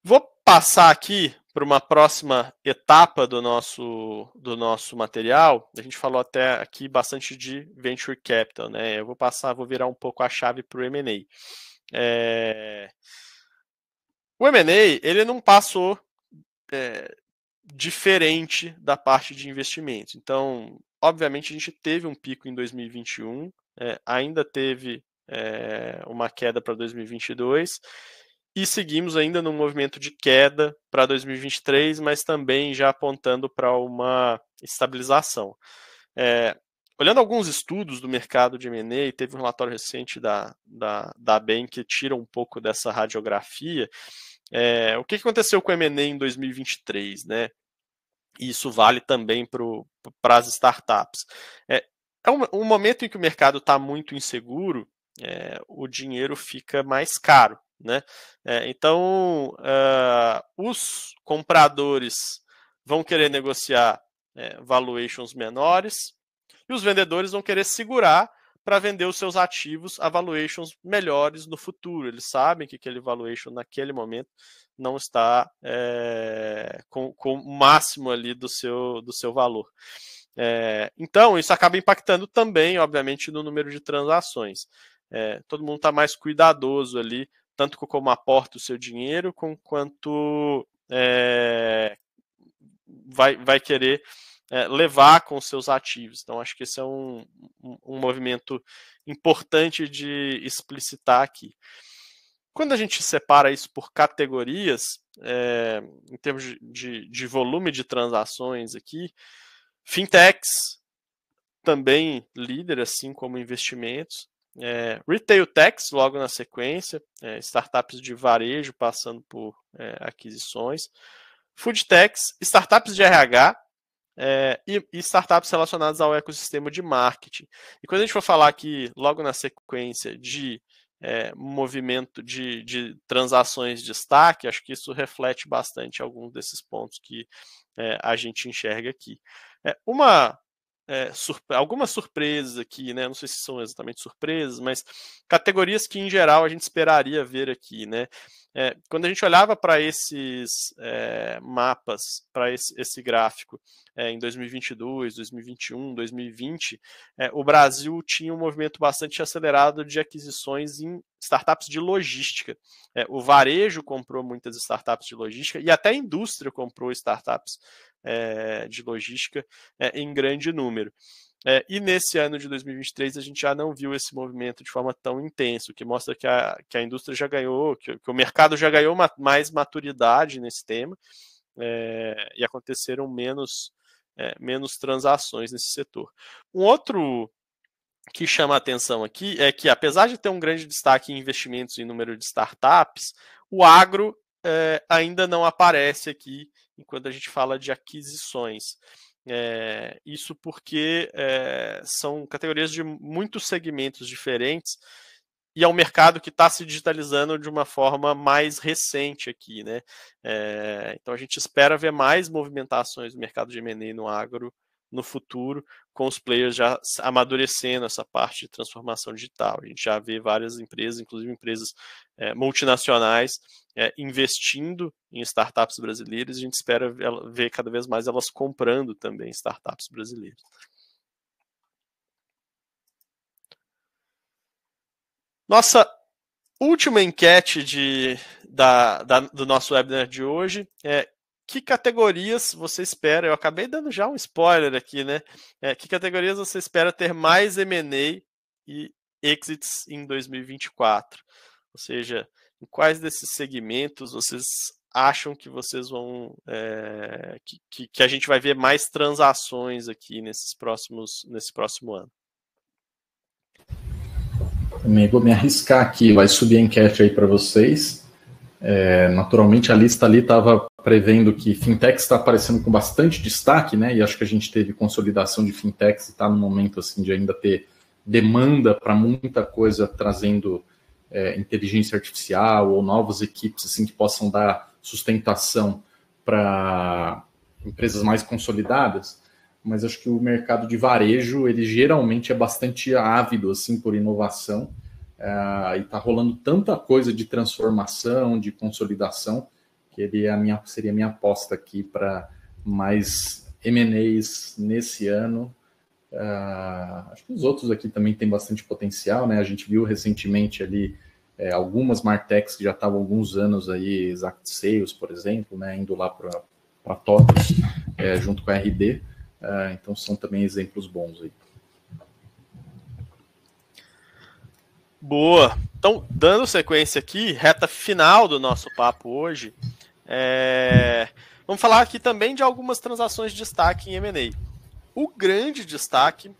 Speaker 2: Vou passar aqui para uma próxima etapa do nosso material. A gente falou até aqui bastante de Venture Capital, né? Eu vou virar um pouco a chave para o M&A. O M&A, ele não passou diferente da parte de investimentos. Então, obviamente, a gente teve um pico em 2021, ainda teve uma queda para 2022, e seguimos ainda num movimento de queda para 2023, mas também já apontando para uma estabilização. Olhando alguns estudos do mercado de M&A, teve um relatório recente da Bain que tira um pouco dessa radiografia. O que aconteceu com o M&A em 2023, né? E isso vale também para as startups. Um momento em que o mercado está muito inseguro, o dinheiro fica mais caro, né? Então, os compradores vão querer negociar valuations menores e os vendedores vão querer segurar para vender os seus ativos a valuations melhores no futuro. Eles sabem que aquele valuation naquele momento não está com o máximo ali do seu valor. Então, isso acaba impactando também, obviamente, no número de transações. Todo mundo está mais cuidadoso ali, tanto com como aporta o seu dinheiro, quanto vai querer levar com os seus ativos. Então, acho que esse é um movimento importante de explicitar aqui. Quando a gente separa isso por categorias, em termos de volume de transações aqui, fintechs também líder, assim como investimentos, retail techs logo na sequência, startups de varejo passando por aquisições, food techs, startups de RH, e startups relacionadas ao ecossistema de marketing. E quando a gente for falar aqui, logo na sequência, de movimento de transações de destaque, acho que isso reflete bastante alguns desses pontos que a gente enxerga aqui. Algumas surpresas aqui, né? Não sei se são exatamente surpresas, mas categorias que em geral a gente esperaria ver aqui, né? Quando a gente olhava para esses mapas, para esse gráfico em 2022, 2021, 2020, o Brasil tinha um movimento bastante acelerado de aquisições em startups de logística. O varejo comprou muitas startups de logística e até a indústria comprou startups de logística em grande número. E nesse ano de 2023 a gente já não viu esse movimento de forma tão intensa, o que mostra que a indústria já ganhou, que o mercado já ganhou mais maturidade nesse tema, e aconteceram menos transações nesse setor. Um outro que chama a atenção aqui é que, apesar de ter um grande destaque em investimentos e número de startups, o agro ainda não aparece aqui enquanto a gente fala de aquisições. Isso porque são categorias de muitos segmentos diferentes e é um mercado que está se digitalizando de uma forma mais recente aqui, né? Então a gente espera ver mais movimentações do mercado de M&A no agro no futuro, com os players já amadurecendo essa parte de transformação digital. A gente já vê várias empresas, inclusive empresas multinacionais, investindo em startups brasileiras, e a gente espera ver cada vez mais elas comprando também startups brasileiras. Nossa última enquete do nosso webinar de hoje é: que categorias você espera? Eu acabei dando já um spoiler aqui, né? Que categorias você espera ter mais M&A e exits em 2024? Ou seja, em quais desses segmentos vocês acham que vocês vão que a gente vai ver mais transações aqui nesse próximo ano?
Speaker 3: Também vou me arriscar aqui, vai subir a enquete aí para vocês. Naturalmente a lista ali estava prevendo que fintech está aparecendo com bastante destaque, né? E acho que a gente teve consolidação de fintechs e está no momento assim de ainda ter demanda para muita coisa, trazendo inteligência artificial ou novas equipes assim que possam dar sustentação para empresas mais consolidadas. Mas acho que o mercado de varejo ele geralmente é bastante ávido assim por inovação. E está rolando tanta coisa de transformação, de consolidação, que seria a minha aposta aqui para mais M&As nesse ano. Acho que os outros aqui também têm bastante potencial, né? A gente viu recentemente ali algumas Martechs que já estavam há alguns anos aí, Exact Sales, por exemplo, né? Indo lá para TOTVS, junto com a RD. Então são também exemplos bons aí.
Speaker 2: Boa. Então, dando sequência aqui, reta final do nosso papo hoje, vamos falar aqui também de algumas transações de destaque em M&A. O grande destaque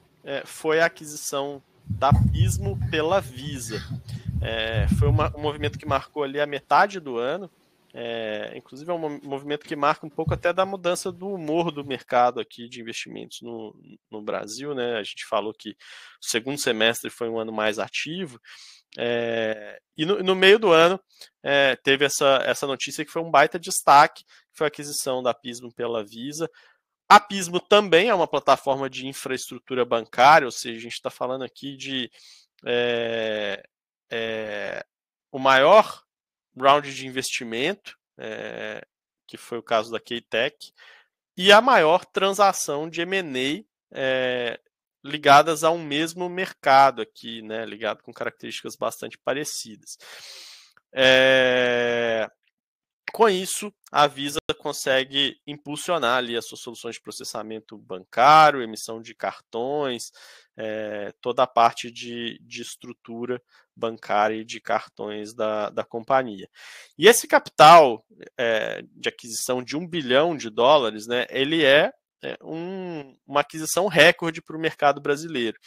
Speaker 2: foi a aquisição da Pismo pela Visa. Foi um movimento que marcou ali a metade do ano. Inclusive é um movimento que marca um pouco até da mudança do humor do mercado aqui de investimentos no Brasil, né? A gente falou que o segundo semestre foi um ano mais ativo, e no meio do ano teve essa notícia que foi um baita destaque, que foi a aquisição da Pismo pela Visa. A Pismo também é uma plataforma de infraestrutura bancária, ou seja, a gente está falando aqui de o maior round de investimento, que foi o caso da K-Tech, e a maior transação de M&A ligadas a um mesmo mercado aqui, né, ligado com características bastante parecidas. Com isso, a Visa consegue impulsionar ali as suas soluções de processamento bancário, emissão de cartões, toda a parte de estrutura bancária e de cartões da companhia. E esse capital de aquisição de $1 bilhão, né, ele uma aquisição recorde para o mercado brasileiro.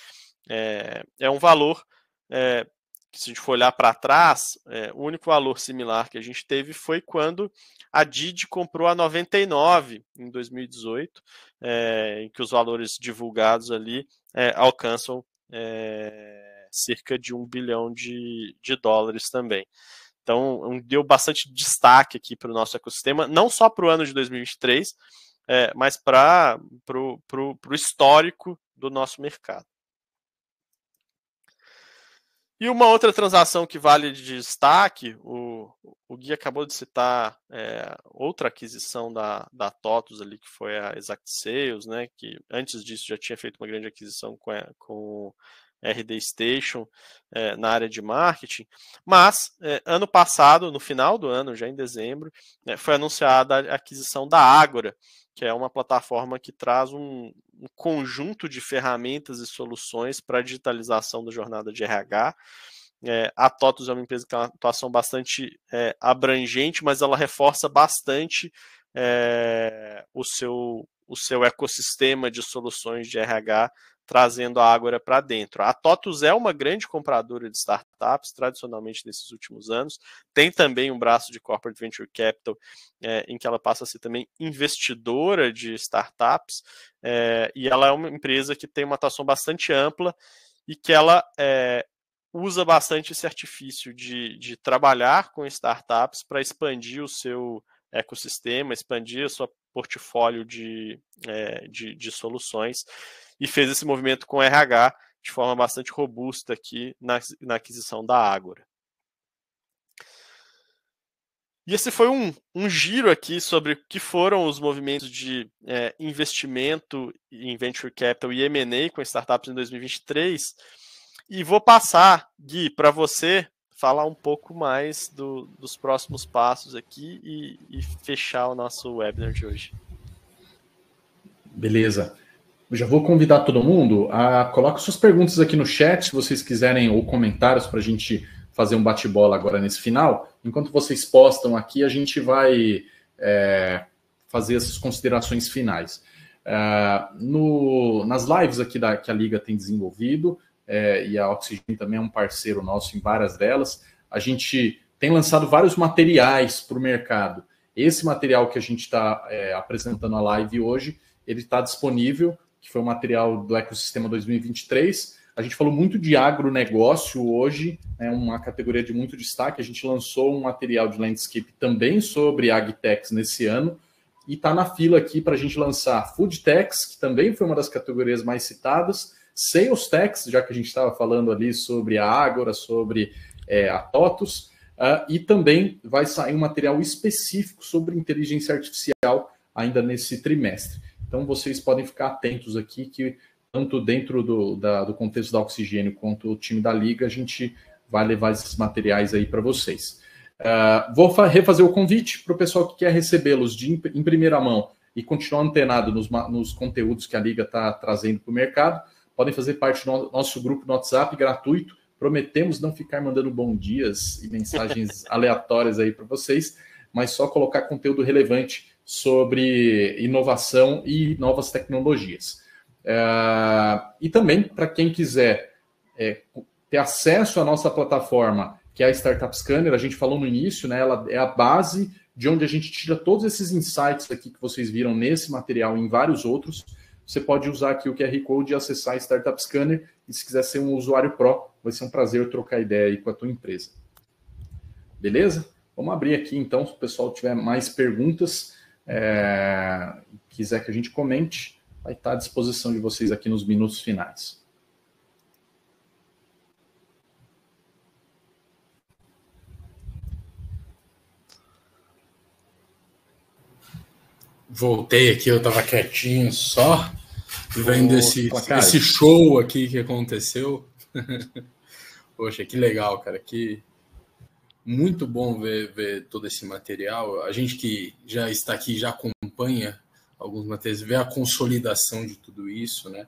Speaker 2: É um valor que, se a gente for olhar para trás, o único valor similar que a gente teve foi quando a Didi comprou a 99 em 2018, em que os valores divulgados ali alcançam cerca de $1 bilhão também. Então, deu bastante destaque aqui para o nosso ecossistema, não só para o ano de 2023, mas para o histórico do nosso mercado. E uma outra transação que vale de destaque, o Gui acabou de citar outra aquisição da TOTVS ali, que foi a Exact Sales, né, que antes disso já tinha feito uma grande aquisição com RD Station na área de marketing, mas ano passado, no final do ano, já em dezembro, foi anunciada a aquisição da Ágora, que é uma plataforma que traz um conjunto de ferramentas e soluções para a digitalização da jornada de RH. A TOTVS é uma empresa que tem uma atuação bastante abrangente, mas ela reforça bastante o seu ecossistema de soluções de RH, trazendo a Ágora para dentro. A TOTVS é uma grande compradora de startups, tradicionalmente nesses últimos anos. Tem também um braço de Corporate Venture Capital, em que ela passa a ser também investidora de startups, e ela é uma empresa que tem uma atuação bastante ampla e que ela usa bastante esse artifício de trabalhar com startups para expandir o seu ecossistema, expandir a sua portfólio de soluções, e fez esse movimento com RH de forma bastante robusta aqui na aquisição da Ágora. E esse foi um giro aqui sobre o que foram os movimentos de investimento em Venture Capital e M&A com startups em 2023. E vou passar, Gui, para você falar um pouco mais dos próximos passos aqui e fechar o nosso webinar de hoje.
Speaker 3: Beleza. Eu já vou convidar todo mundo a colocar suas perguntas aqui no chat, se vocês quiserem, ou comentários para a gente fazer um bate-bola agora nesse final. Enquanto vocês postam aqui, a gente vai fazer essas considerações finais. Nas lives aqui que a Liga tem desenvolvido, e a Oxigênio também é um parceiro nosso em várias delas, a gente tem lançado vários materiais para o mercado. Esse material que a gente está apresentando na live hoje, ele está disponível, que foi o material do Ecossistema 2023. A gente falou muito de agronegócio hoje, é uma categoria de muito destaque. A gente lançou um material de landscape também sobre agtechs nesse ano, e está na fila aqui para a gente lançar foodtechs, que também foi uma das categorias mais citadas, sales techs, já que a gente estava falando ali sobre a Ágora, sobre a TOTVS, e também vai sair um material específico sobre inteligência artificial ainda nesse trimestre. Então, vocês podem ficar atentos aqui, que tanto dentro do contexto da Oxigênio quanto o time da Liga, a gente vai levar esses materiais aí para vocês. Vou refazer o convite para o pessoal que quer recebê-los em primeira mão e continuar antenado nos conteúdos que a Liga está trazendo para o mercado. Podem fazer parte do nosso grupo no WhatsApp gratuito. Prometemos não ficar mandando bom dias e mensagens aleatórias aí para vocês, mas só colocar conteúdo relevante sobre inovação e novas tecnologias. E também, para quem quiser ter acesso à nossa plataforma, que é a Startup Scanner, a gente falou no início, né, ela é a base de onde a gente tira todos esses insights aqui que vocês viram nesse material e em vários outros. Você pode usar aqui o QR Code e acessar a Startup Scanner, e se quiser ser um usuário Pro, vai ser um prazer trocar ideia aí com a tua empresa. Beleza? Vamos abrir aqui, então, se o pessoal tiver mais perguntas, quiser que a gente comente, vai estar à disposição de vocês aqui nos minutos finais.
Speaker 1: Voltei aqui, eu estava quietinho só, vendo esse show aqui que aconteceu. Poxa, que legal, cara, que muito bom ver todo esse material. A gente que já está aqui, já acompanha alguns materiais, vê a consolidação de tudo isso, né?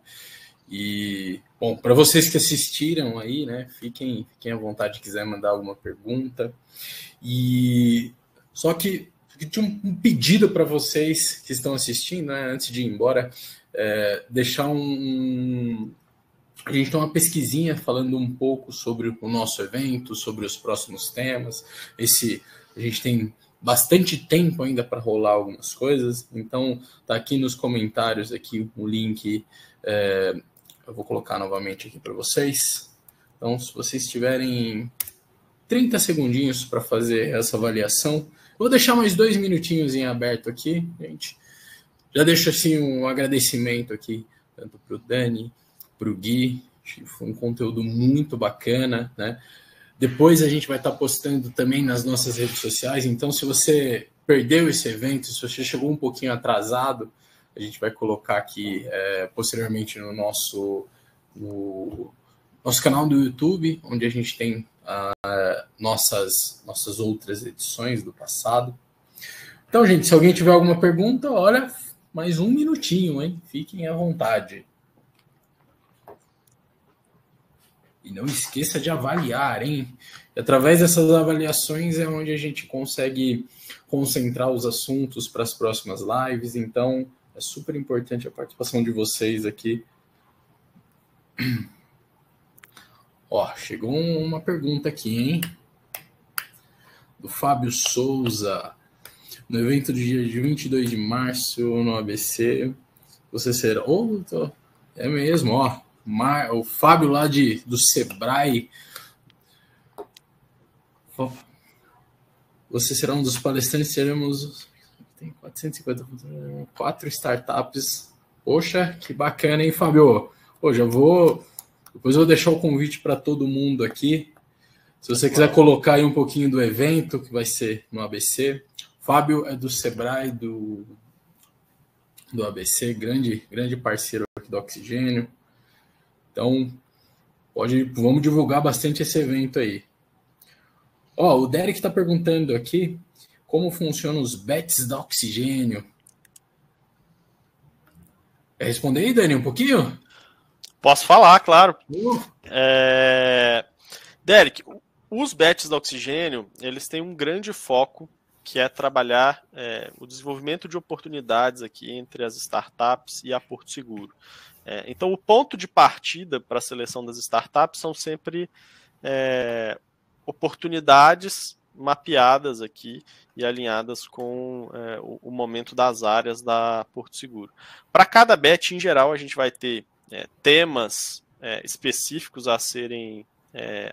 Speaker 1: E, bom, para vocês que assistiram aí, né, fiquem à vontade se quiser mandar alguma pergunta. E só que tinha um pedido para vocês que estão assistindo, né, antes de ir embora, deixar a gente tem uma pesquisinha falando um pouco sobre o nosso evento, sobre os próximos temas. A gente tem bastante tempo ainda para rolar algumas coisas, então tá aqui nos comentários aqui o link, eu vou colocar novamente aqui para vocês. Então, se vocês tiverem 30 segundinhos para fazer essa avaliação, vou deixar mais 2 minutinhos em aberto aqui, gente. Já deixo assim um agradecimento aqui, tanto para o Dani, para o Gui. Foi um conteúdo muito bacana, né? Depois a gente vai estar postando também nas nossas redes sociais, então se você perdeu esse evento, se você chegou um pouquinho atrasado, a gente vai colocar aqui posteriormente no nosso canal do YouTube, onde a gente tem nossas outras edições do passado. Então, gente, se alguém tiver alguma pergunta, olha, mais um minutinho, hein? Fiquem à vontade. E não esqueça de avaliar, hein? E através dessas avaliações é onde a gente consegue concentrar os assuntos para as próximas lives. Então, é super importante a participação de vocês aqui. Ó, chegou uma pergunta aqui, hein? Do Fábio Souza. No evento do dia de 22 de março, no ABC, você será... é mesmo, ó. O Fábio lá do Sebrae. Você será um dos palestrantes, teremos... Tem 454 startups. Poxa, que bacana, hein, Fábio? Pô, já vou... Depois eu vou deixar o convite para todo mundo aqui. Se você quiser colocar aí um pouquinho do evento, que vai ser no ABC. Fábio é do Sebrae, do ABC, grande parceiro aqui do Oxigênio. Então, vamos divulgar bastante esse evento aí. Ó, o Derek está perguntando aqui como funcionam os bets da Oxigênio. Quer responder aí, Dani, um pouquinho?
Speaker 2: Posso falar, claro. Derek, os bets da Oxigênio, eles têm um grande foco, que é trabalhar o desenvolvimento de oportunidades aqui entre as startups e a Porto Seguro. Então, o ponto de partida para a seleção das startups são sempre oportunidades mapeadas aqui e alinhadas com o momento das áreas da Porto Seguro. Para cada bet, em geral, a gente vai ter temas específicos a serem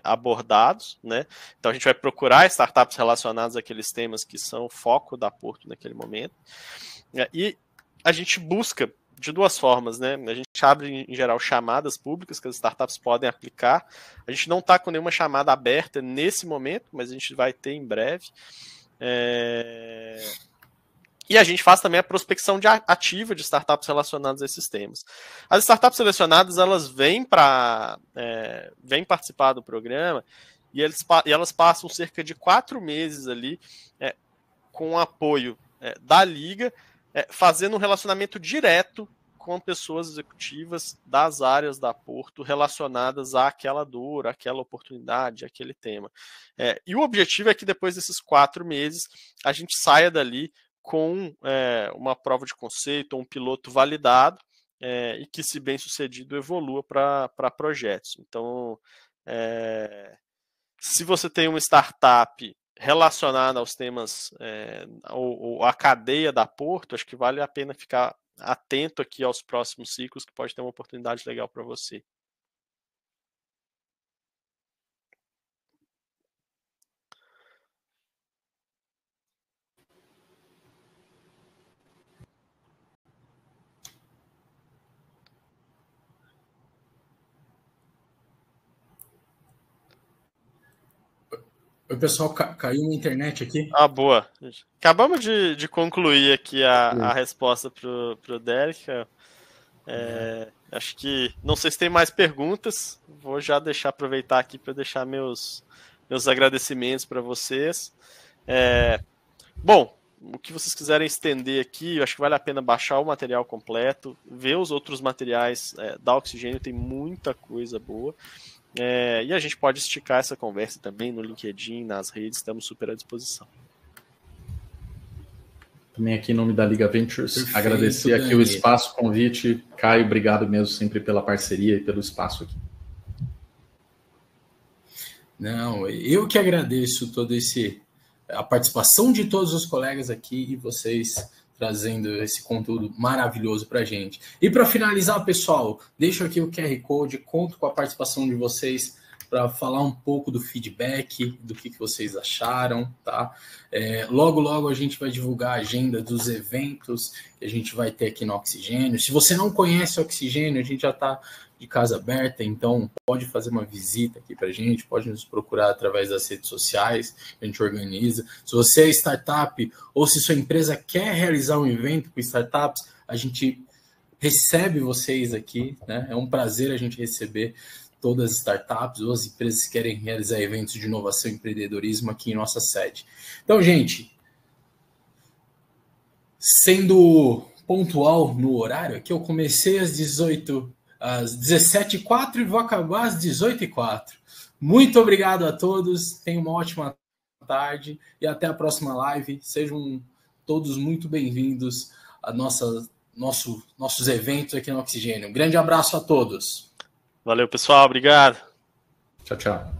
Speaker 2: abordados, né? Então a gente vai procurar startups relacionadas àqueles temas que são o foco da Porto naquele momento, e a gente busca de duas formas, né? A gente abre em geral chamadas públicas que as startups podem aplicar. A gente não está com nenhuma chamada aberta nesse momento, mas a gente vai ter em breve. E a gente faz também a prospecção ativa de startups relacionadas a esses temas. As startups selecionadas, elas vêm participar do programa e elas passam cerca de 4 meses ali com o apoio da Liga, fazendo um relacionamento direto com pessoas executivas das áreas da Porto relacionadas àquela dor, àquela oportunidade, àquele tema. E o objetivo é que depois desses 4 meses a gente saia dali com uma prova de conceito ou um piloto validado e que, se bem sucedido, evolua para projetos. Então, se você tem uma startup relacionada aos temas ou a cadeia da Porto, acho que vale a pena ficar atento aqui aos próximos ciclos, que pode ter uma oportunidade legal para você.
Speaker 1: Oi, pessoal, caiu na internet aqui.
Speaker 2: Ah, boa. Acabamos de concluir aqui a resposta para o Derek. Acho que, não sei se tem mais perguntas, vou já aproveitar aqui para deixar meus agradecimentos para vocês. Bom, o que vocês quiserem estender aqui, eu acho que vale a pena baixar o material completo, ver os outros materiais da Oxigênio, tem muita coisa boa. E a gente pode esticar essa conversa também no LinkedIn, nas redes, estamos super à disposição.
Speaker 3: Também aqui em nome da Liga Ventures, perfeito, agradecer aqui o espaço, o convite. Caio, obrigado mesmo sempre pela parceria e pelo espaço aqui.
Speaker 1: Não, eu que agradeço a participação de todos os colegas aqui e vocês trazendo esse conteúdo maravilhoso para a gente. E para finalizar, pessoal, deixo aqui o QR Code, conto com a participação de vocês para falar um pouco do feedback, do que vocês acharam, tá? Logo a gente vai divulgar a agenda dos eventos que a gente vai ter aqui no Oxigênio. Se você não conhece o Oxigênio, a gente já está de casa aberta, então pode fazer uma visita aqui para a gente, pode nos procurar através das redes sociais, a gente organiza. Se você é startup ou se sua empresa quer realizar um evento com startups, a gente recebe vocês aqui, né? É um prazer a gente receber todas as startups ou as empresas que querem realizar eventos de inovação e empreendedorismo aqui em nossa sede. Então, gente, sendo pontual no horário, aqui eu comecei às 17h04 e vou acabar às 18h04. Muito obrigado a todos, tenham uma ótima tarde e até a próxima live. Sejam todos muito bem-vindos a nossos eventos aqui no Oxigênio. Um grande abraço a todos.
Speaker 2: Valeu, pessoal. Obrigado.
Speaker 3: Tchau, tchau.